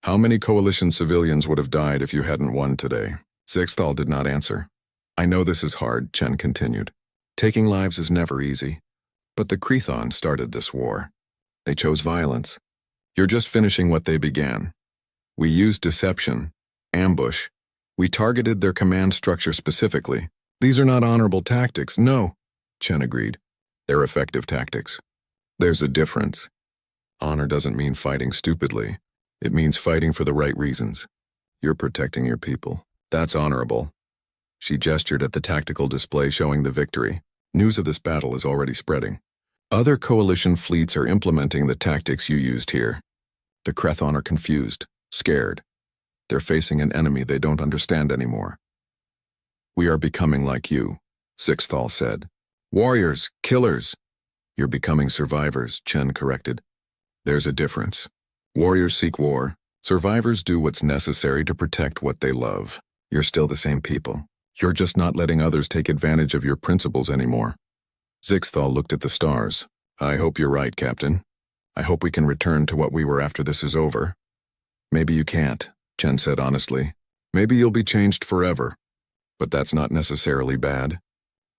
How many coalition civilians would have died if you hadn't won today? Zixthal did not answer. I know this is hard, Chen continued. Taking lives is never easy. But the Crethon started this war. They chose violence. You're just finishing what they began. We used deception, ambush. We targeted their command structure specifically. These are not honorable tactics, no, Chen agreed. They're effective tactics. There's a difference. Honor doesn't mean fighting stupidly. It means fighting for the right reasons. You're protecting your people. That's honorable. She gestured at the tactical display showing the victory. News of this battle is already spreading. Other coalition fleets are implementing the tactics you used here. The Crethon are confused, scared. They're facing an enemy they don't understand anymore. We are becoming like you, Zixthal said. Warriors, killers. You're becoming survivors, Chen corrected. There's a difference. Warriors seek war. Survivors do what's necessary to protect what they love. You're still the same people. You're just not letting others take advantage of your principles anymore. Zixthal looked at the stars. I hope you're right, Captain. I hope we can return to what we were after this is over. Maybe you can't, Chen said honestly. Maybe you'll be changed forever. But that's not necessarily bad.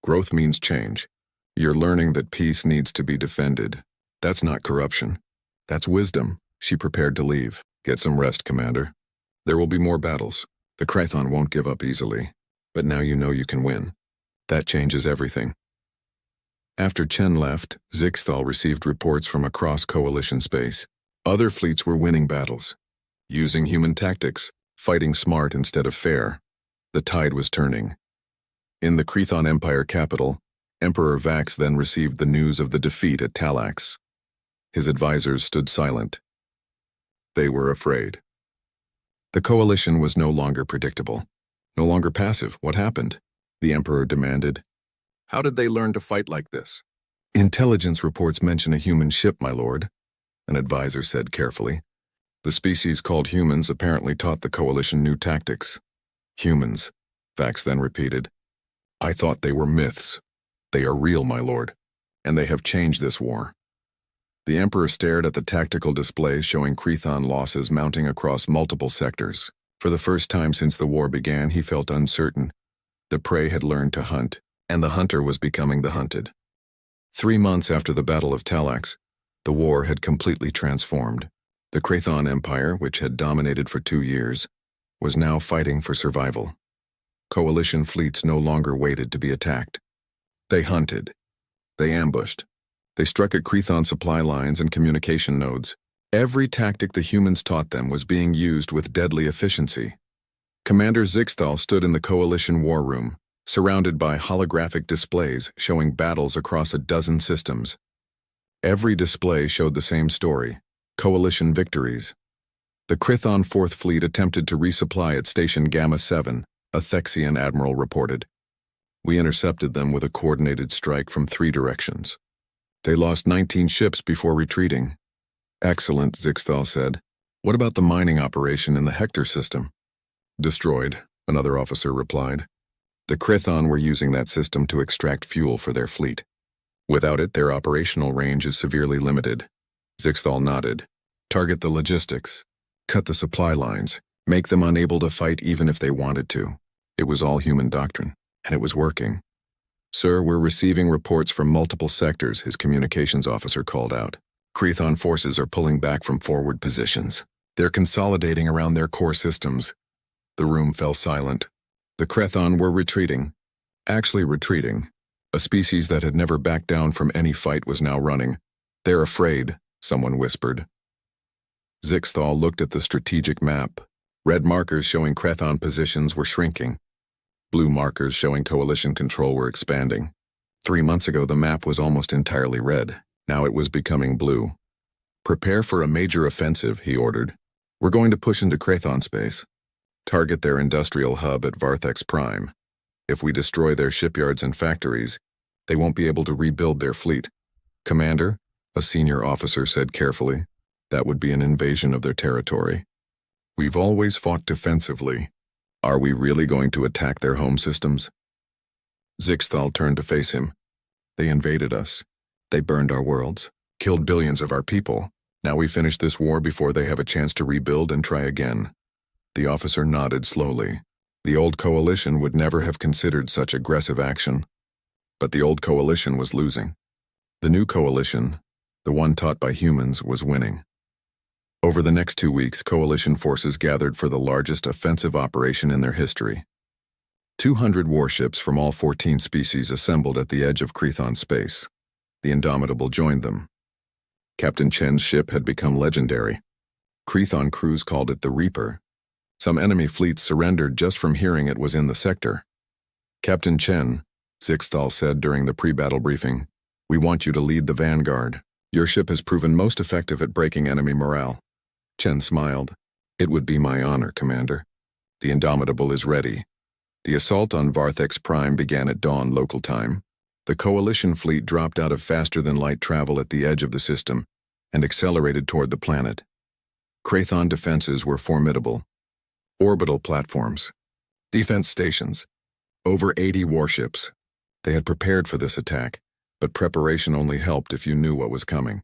Growth means change. You're learning that peace needs to be defended. That's not corruption. That's wisdom. She prepared to leave. Get some rest, Commander. There will be more battles. The Crethon won't give up easily. But now you know you can win. That changes everything. After Chen left, Zixthal received reports from across coalition space. Other fleets were winning battles. Using human tactics, fighting smart instead of fair. The tide was turning. In the Crethon Empire capital, Emperor Vax then received the news of the defeat at Talax. His advisors stood silent. They were afraid. The coalition was no longer predictable. No longer passive. What happened? The Emperor demanded. How did they learn to fight like this? Intelligence reports mention a human ship, my lord, an advisor said carefully. The species called humans apparently taught the coalition new tactics. Humans, Vax then repeated. I thought they were myths. They are real, my lord, and they have changed this war. The Emperor stared at the tactical displays showing Crethon losses mounting across multiple sectors. For the first time since the war began, he felt uncertain. The prey had learned to hunt, and the hunter was becoming the hunted. 3 months after the Battle of Talax, the war had completely transformed. The Crethon Empire, which had dominated for 2 years, was now fighting for survival. Coalition fleets no longer waited to be attacked. They hunted. They ambushed. They struck at Crethon supply lines and communication nodes. Every tactic the humans taught them was being used with deadly efficiency. Commander Zixthal stood in the Coalition war room, surrounded by holographic displays showing battles across a dozen systems. Every display showed the same story: Coalition victories. The Crethon 4th Fleet attempted to resupply at Station Gamma 7, a Thexian admiral reported. We intercepted them with a coordinated strike from 3 directions. They lost 19 ships before retreating. Excellent, Zixthal said. What about the mining operation in the Hector system? Destroyed, another officer replied. The Crethon were using that system to extract fuel for their fleet. Without it, their operational range is severely limited. Zixthal nodded. Target the logistics. Cut the supply lines. Make them unable to fight even if they wanted to. It was all human doctrine, and it was working. Sir, we're receiving reports from multiple sectors, his communications officer called out. Crethon forces are pulling back from forward positions. They're consolidating around their core systems. The room fell silent. The Crethon were retreating. Actually retreating. A species that had never backed down from any fight was now running. They're afraid, someone whispered. Zixthal looked at the strategic map. Red markers showing Crethon positions were shrinking. Blue markers showing coalition control were expanding. 3 months ago, the map was almost entirely red. Now it was becoming blue. Prepare for a major offensive, he ordered. We're going to push into Crethon space. Target their industrial hub at Varthex Prime. If we destroy their shipyards and factories, they won't be able to rebuild their fleet. Commander, a senior officer said carefully, that would be an invasion of their territory. We've always fought defensively. Are we really going to attack their home systems? Zixthal turned to face him. They invaded us. They burned our worlds, killed billions of our people. Now we finish this war before they have a chance to rebuild and try again. The officer nodded slowly. The old coalition would never have considered such aggressive action. But the old coalition was losing. The new coalition, the one taught by humans, was winning. Over the next 2 weeks, coalition forces gathered for the largest offensive operation in their history. 200 warships from all 14 species assembled at the edge of Crethon space. The Indomitable joined them. Captain Chen's ship had become legendary. Crethon crews called it the Reaper. Some enemy fleets surrendered just from hearing it was in the sector. Captain Chen, Zixthal said during the pre-battle briefing, we want you to lead the vanguard. Your ship has proven most effective at breaking enemy morale. Chen smiled. It would be my honor, Commander. The Indomitable is ready. The assault on Varthex Prime began at dawn local time. The coalition fleet dropped out of faster-than-light travel at the edge of the system and accelerated toward the planet. Crethon defenses were formidable. Orbital platforms, defense stations, over 80 warships. They had prepared for this attack, but preparation only helped if you knew what was coming.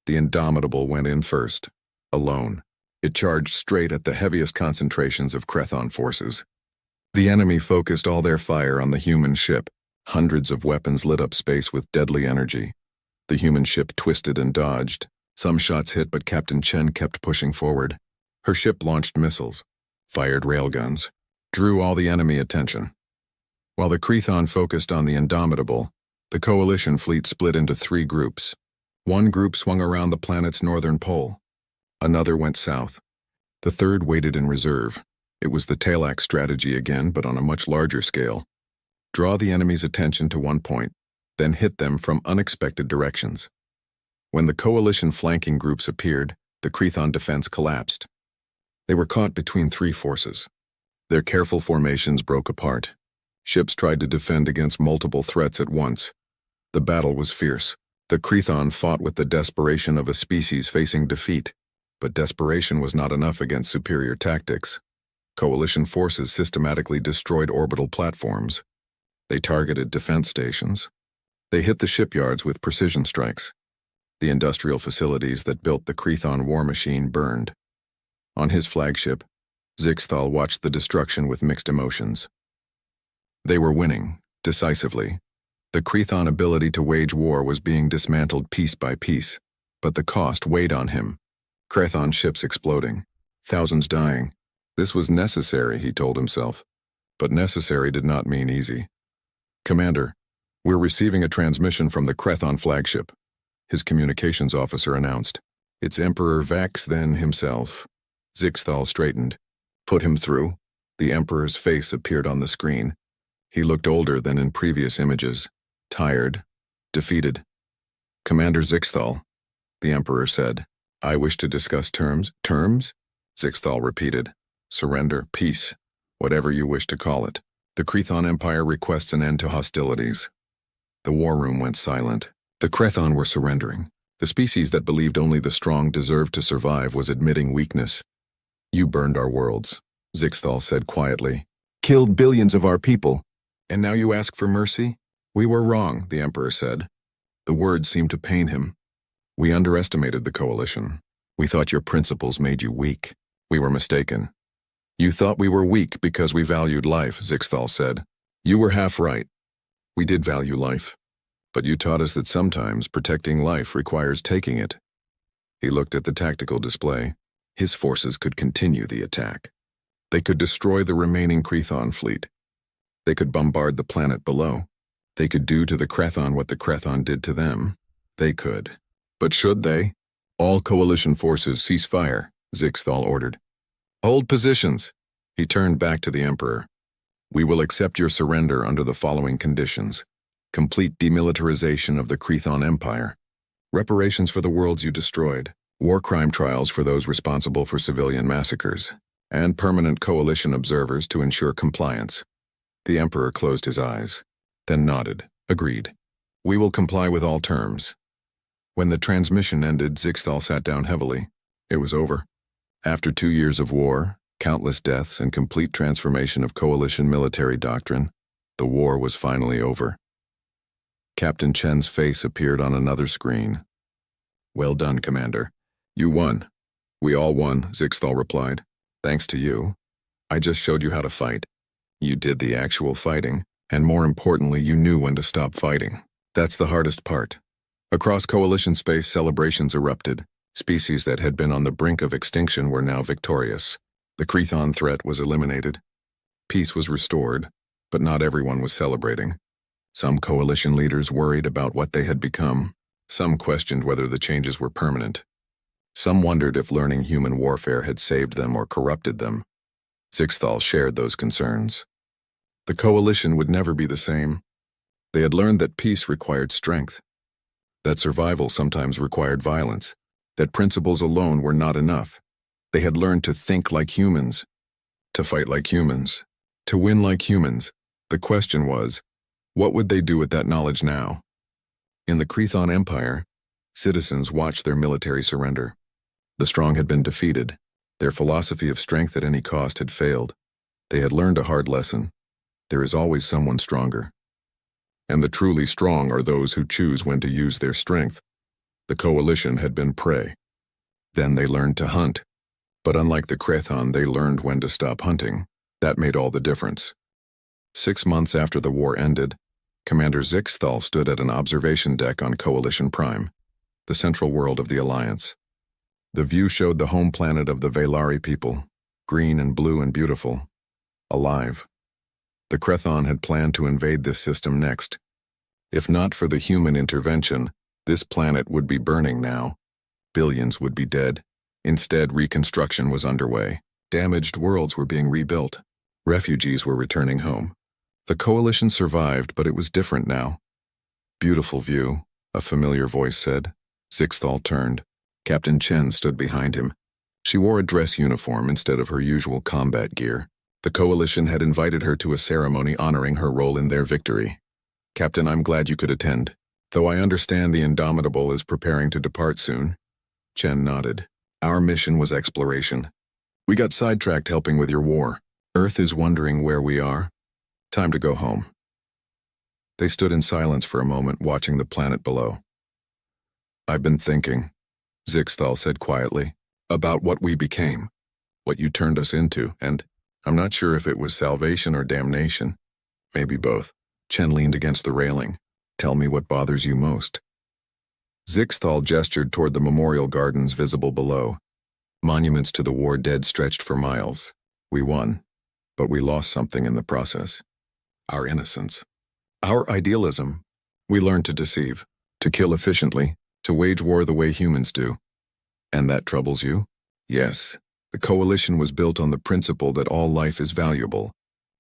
The Indomitable went in first, alone. It charged straight at the heaviest concentrations of Crethon forces. The enemy focused all their fire on the human ship. Hundreds of weapons lit up space with deadly energy. The human ship twisted and dodged. Some shots hit, but Captain Chen kept pushing forward. Her ship launched missiles, fired railguns, drew all the enemy attention. While the Crethon focused on the Indomitable, the coalition fleet split into 3 groups. One group swung around the planet's northern pole. Another went south. The third waited in reserve. It was the Talax strategy again, but on a much larger scale. Draw the enemy's attention to one point, then hit them from unexpected directions. When the coalition flanking groups appeared, the Crethon defense collapsed. They were caught between 3 forces. Their careful formations broke apart. Ships tried to defend against multiple threats at once. The battle was fierce. The Crethon fought with the desperation of a species facing defeat. But desperation was not enough against superior tactics. Coalition forces systematically destroyed orbital platforms. They targeted defense stations. They hit the shipyards with precision strikes. The industrial facilities that built the Crethon war machine burned. On his flagship, Zixthal watched the destruction with mixed emotions. They were winning, decisively. The Crethon ability to wage war was being dismantled piece by piece, but the cost weighed on him. Crethon ships exploding, thousands dying. This was necessary, he told himself, but necessary did not mean easy. Commander, we're receiving a transmission from the Crethon flagship, his communications officer announced. It's Emperor Vax then himself. Zixthal straightened. Put him through. The Emperor's face appeared on the screen. He looked older than in previous images, tired, defeated. Commander Zixthal, the Emperor said. I wish to discuss terms. Terms? Zixthal repeated. Surrender, peace, whatever you wish to call it. The Crethon Empire requests an end to hostilities. The war room went silent. The Crethon were surrendering. The species that believed only the strong deserved to survive was admitting weakness. You burned our worlds, Zixthal said quietly. Killed billions of our people. And now you ask for mercy? We were wrong, the Emperor said. The words seemed to pain him. We underestimated the coalition. We thought your principles made you weak. We were mistaken. You thought we were weak because we valued life, Zixthal said. You were half right. We did value life. But you taught us that sometimes protecting life requires taking it. He looked at the tactical display. His forces could continue the attack. They could destroy the remaining Crethon fleet. They could bombard the planet below. They could do to the Crethon what the Crethon did to them. They could. But should they? All coalition forces cease fire, Zixthal ordered. Hold positions. He turned back to the Emperor. We will accept your surrender under the following conditions. Complete demilitarization of the Crethon Empire. Reparations for the worlds you destroyed. War crime trials for those responsible for civilian massacres. And permanent coalition observers to ensure compliance. The Emperor closed his eyes, then nodded, agreed. We will comply with all terms. When the transmission ended, Zixthal sat down heavily. It was over. After 2 years of war, countless deaths, and complete transformation of coalition military doctrine, the war was finally over. Captain Chen's face appeared on another screen. Well done, Commander. You won. We all won, Zixthal replied. Thanks to you. I just showed you how to fight. You did the actual fighting, and more importantly, you knew when to stop fighting. That's the hardest part. Across coalition space, celebrations erupted. Species that had been on the brink of extinction were now victorious. The Crethon threat was eliminated. Peace was restored, but not everyone was celebrating. Some coalition leaders worried about what they had become. Some questioned whether the changes were permanent. Some wondered if learning human warfare had saved them or corrupted them. Zixthal shared those concerns. The coalition would never be the same. They had learned that peace required strength, that survival sometimes required violence, that principles alone were not enough. They had learned to think like humans, to fight like humans, to win like humans. The question was, what would they do with that knowledge now? In the Crethon Empire, citizens watched their military surrender. The strong had been defeated. Their philosophy of strength at any cost had failed. They had learned a hard lesson. There is always someone stronger. And the truly strong are those who choose when to use their strength. The coalition had been prey. Then they learned to hunt. But unlike the Crethon, they learned when to stop hunting. That made all the difference. 6 months after the war ended, Commander Zixthal stood at an observation deck on Coalition Prime, the central world of the Alliance. The view showed the home planet of the Velari people, green and blue and beautiful, alive. The Crethon had planned to invade this system next. If not for the human intervention, this planet would be burning now. Billions would be dead. Instead, reconstruction was underway. Damaged worlds were being rebuilt. Refugees were returning home. The coalition survived, but it was different now. Beautiful view, a familiar voice said. Zixthal turned. Captain Chen stood behind him. She wore a dress uniform instead of her usual combat gear. The coalition had invited her to a ceremony honoring her role in their victory. Captain, I'm glad you could attend. Though I understand the Indomitable is preparing to depart soon. Chen nodded. Our mission was exploration. We got sidetracked helping with your war. Earth is wondering where we are. Time to go home. They stood in silence for a moment, watching the planet below. "I've been thinking," Zixthal said quietly, "about what we became, what you turned us into, and I'm not sure if it was salvation or damnation. Maybe both." Chen leaned against the railing. "Tell me what bothers you most." Zixthal gestured toward the memorial gardens visible below. Monuments to the war dead stretched for miles. "We won, but we lost something in the process. Our innocence. Our idealism. We learned to deceive, to kill efficiently, to wage war the way humans do. And that troubles you?" "Yes. The coalition was built on the principle that all life is valuable.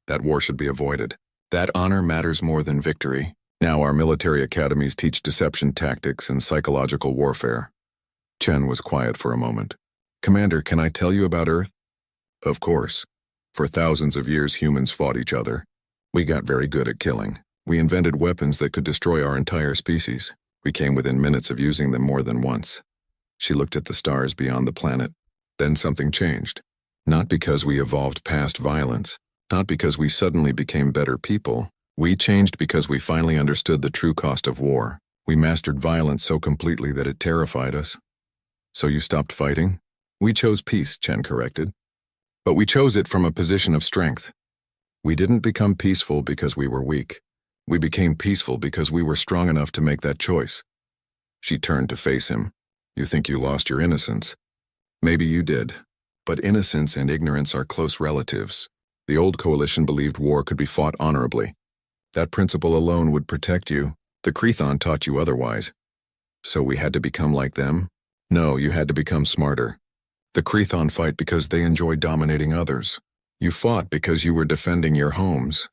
That war should be avoided. That honor matters more than victory. Now our military academies teach deception tactics and psychological warfare." Chen was quiet for a moment. "Commander, can I tell you about Earth?" "Of course. For thousands of years humans fought each other. We got very good at killing. We invented weapons that could destroy our entire species. We came within minutes of using them more than once." She looked at the stars beyond the planet. "Then something changed. Not because we evolved past violence, not because we suddenly became better people. We changed because we finally understood the true cost of war. We mastered violence so completely that it terrified us." "So you stopped fighting?" "We chose peace," Chen corrected. "But we chose it from a position of strength. We didn't become peaceful because we were weak. We became peaceful because we were strong enough to make that choice." She turned to face him. "You think you lost your innocence?" "Maybe you did. But innocence and ignorance are close relatives. The old coalition believed war could be fought honorably. That principle alone would protect you. The Crethon taught you otherwise. So we had to become like them?" "No, you had to become smarter. The Crethon fight because they enjoy dominating others. You fought because you were defending your homes.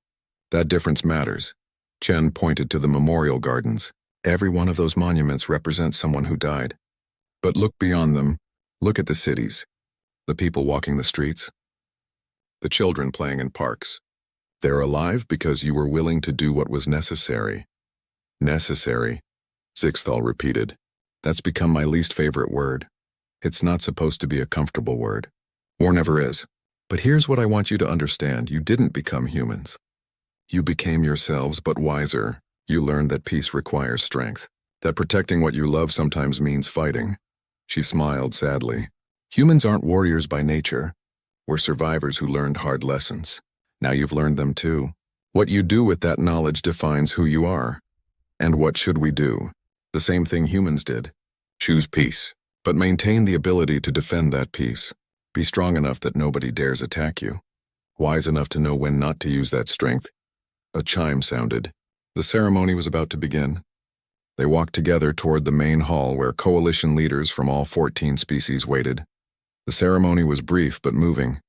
That difference matters." Chen pointed to the memorial gardens. "Every one of those monuments represents someone who died. But look beyond them. Look at the cities. The people walking the streets. The children playing in parks. They're alive because you were willing to do what was necessary." "Necessary," Zixthal repeated. "That's become my least favorite word. It's not supposed to be a comfortable word. War never is. But here's what I want you to understand. You didn't become humans. You became yourselves, but wiser. You learned that peace requires strength. That protecting what you love sometimes means fighting." She smiled sadly. "Humans aren't warriors by nature. We're survivors who learned hard lessons. Now you've learned them too. What you do with that knowledge defines who you are. And what should we do? The same thing humans did. Choose peace, but maintain the ability to defend that peace. Be strong enough that nobody dares attack you. Wise enough to know when not to use that strength." A chime sounded. The ceremony was about to begin. They walked together toward the main hall where coalition leaders from all 14 species waited. The ceremony was brief but moving.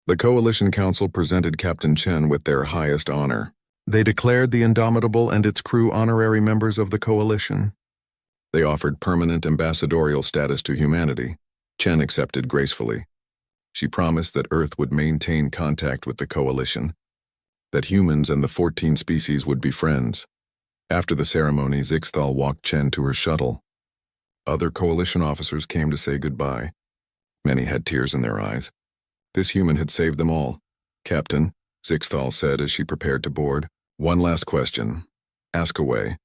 The Coalition Council presented Captain Chen with their highest honor. They declared the Indomitable and its crew honorary members of the Coalition. They offered permanent ambassadorial status to humanity. Chen accepted gracefully. She promised that Earth would maintain contact with the Coalition, that humans and the 14 species would be friends. After the ceremony, Zixthal walked Chen to her shuttle. Other Coalition officers came to say goodbye. Many had tears in their eyes. This human had saved them all. "Captain," Zixthal said as she prepared to board, "one last question. Ask away.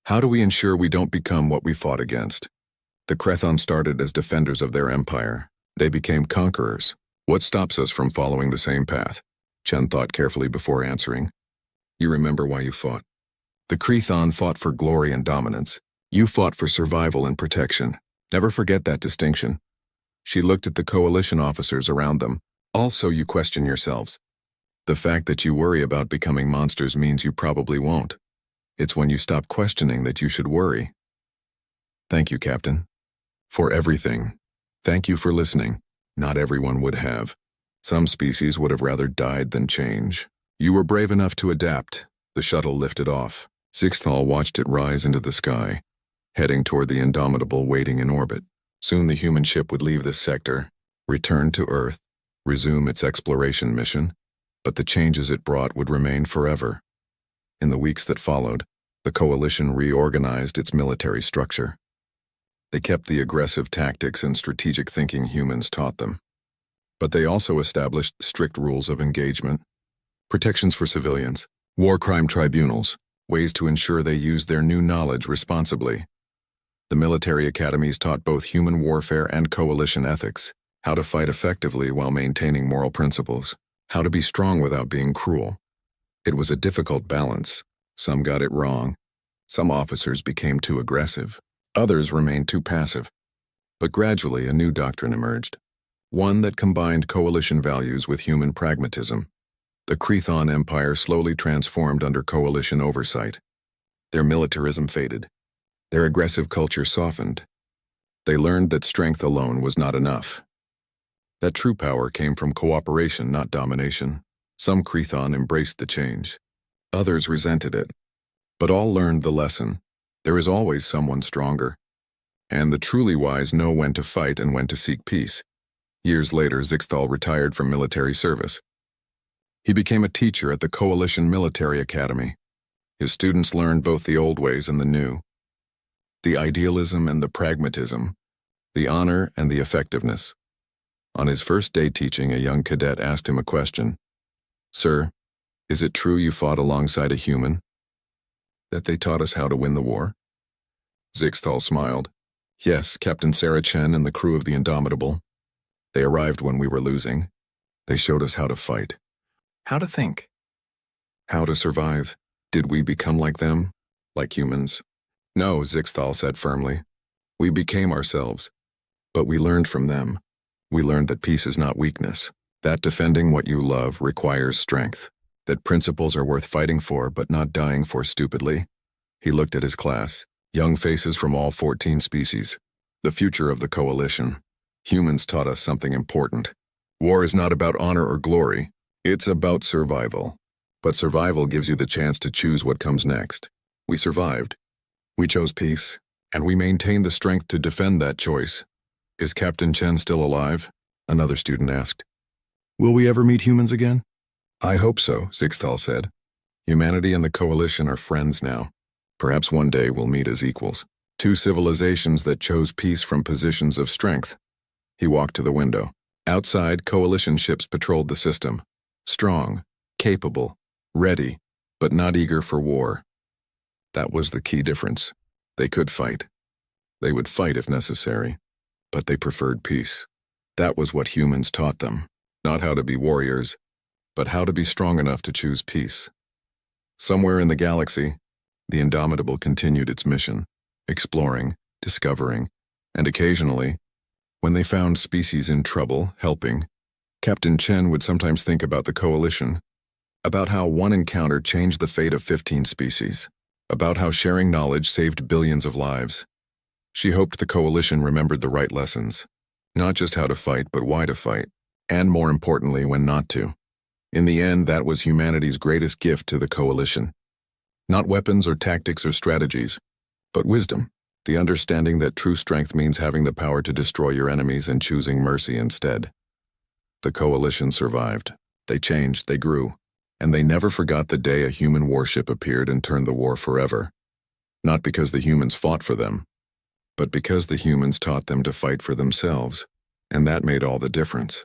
How do we ensure we don't become what we fought against? The Crethon started as defenders of their empire. They became conquerors. What stops us from following the same path?" Chen thought carefully before answering. "You remember why you fought. The Crethon fought for glory and dominance. You fought for survival and protection. Never forget that distinction." She looked at the Coalition officers around them. "Also, you question yourselves. The fact that you worry about becoming monsters means you probably won't. It's when you stop questioning that you should worry." "Thank you, Captain. For everything. Thank you for listening. Not everyone would have. Some species would have rather died than change. You were brave enough to adapt." The shuttle lifted off. Zixthal watched it rise into the sky, heading toward the Indomitable waiting in orbit. Soon the human ship would leave this sector, return to Earth, resume its exploration mission, but the changes it brought would remain forever. In the weeks that followed, the Coalition reorganized its military structure. They kept the aggressive tactics and strategic thinking humans taught them. But they also established strict rules of engagement, protections for civilians, war crime tribunals, ways to ensure they used their new knowledge responsibly. The military academies taught both human warfare and coalition ethics, how to fight effectively while maintaining moral principles, how to be strong without being cruel. It was a difficult balance. Some got it wrong. Some officers became too aggressive. Others remained too passive. But gradually a new doctrine emerged, one that combined coalition values with human pragmatism. The Chthon Empire slowly transformed under coalition oversight. Their militarism faded. Their aggressive culture softened. They learned that strength alone was not enough. That true power came from cooperation, not domination. Some Chthon embraced the change. Others resented it. But all learned the lesson. There is always someone stronger. And the truly wise know when to fight and when to seek peace. Years later, Zixthal retired from military service. He became a teacher at the Coalition Military Academy. His students learned both the old ways and the new, the idealism and the pragmatism, the honor and the effectiveness. On his first day teaching, a young cadet asked him a question. "Sir, is it true you fought alongside a human? That they taught us how to win the war?" Zixthal smiled. "Yes, Captain Sarah Chen and the crew of the Indomitable. They arrived when we were losing. They showed us how to fight. How to think. How to survive. Did we become like them? Like humans?" "No," Zixthal said firmly. "We became ourselves. But we learned from them. We learned that peace is not weakness, that defending what you love requires strength, that principles are worth fighting for but not dying for stupidly." He looked at his class, young faces from all 14 species. The future of the coalition. Humans taught us something important. War is not about honor or glory. It's about survival. But survival gives you the chance to choose what comes next. We survived. We chose peace, and we maintained the strength to defend that choice. "Is Captain Chen still alive?" another student asked. "Will we ever meet humans again?" "I hope so," Zixthal said. "Humanity and the coalition are friends now. Perhaps one day we'll meet as equals. Two civilizations that chose peace from positions of strength." He walked to the window. Outside, coalition ships patrolled the system. Strong, capable, ready, but not eager for war. That was the key difference. They could fight. They would fight if necessary, but they preferred peace. That was what humans taught them. Not how to be warriors, but how to be strong enough to choose peace. Somewhere in the galaxy, the Indomitable continued its mission, exploring, discovering, and occasionally, when they found species in trouble, helping. Captain Chen would sometimes think about the coalition, about how one encounter changed the fate of 15 species, about how sharing knowledge saved billions of lives. She hoped the coalition remembered the right lessons, not just how to fight, but why to fight, and more importantly, when not to. In the end, that was humanity's greatest gift to the coalition. Not weapons or tactics or strategies, but wisdom, the understanding that true strength means having the power to destroy your enemies and choosing mercy instead. The coalition survived. They changed, they grew, and they never forgot the day a human warship appeared and turned the war forever. Not because the humans fought for them, but because the humans taught them to fight for themselves, and that made all the difference.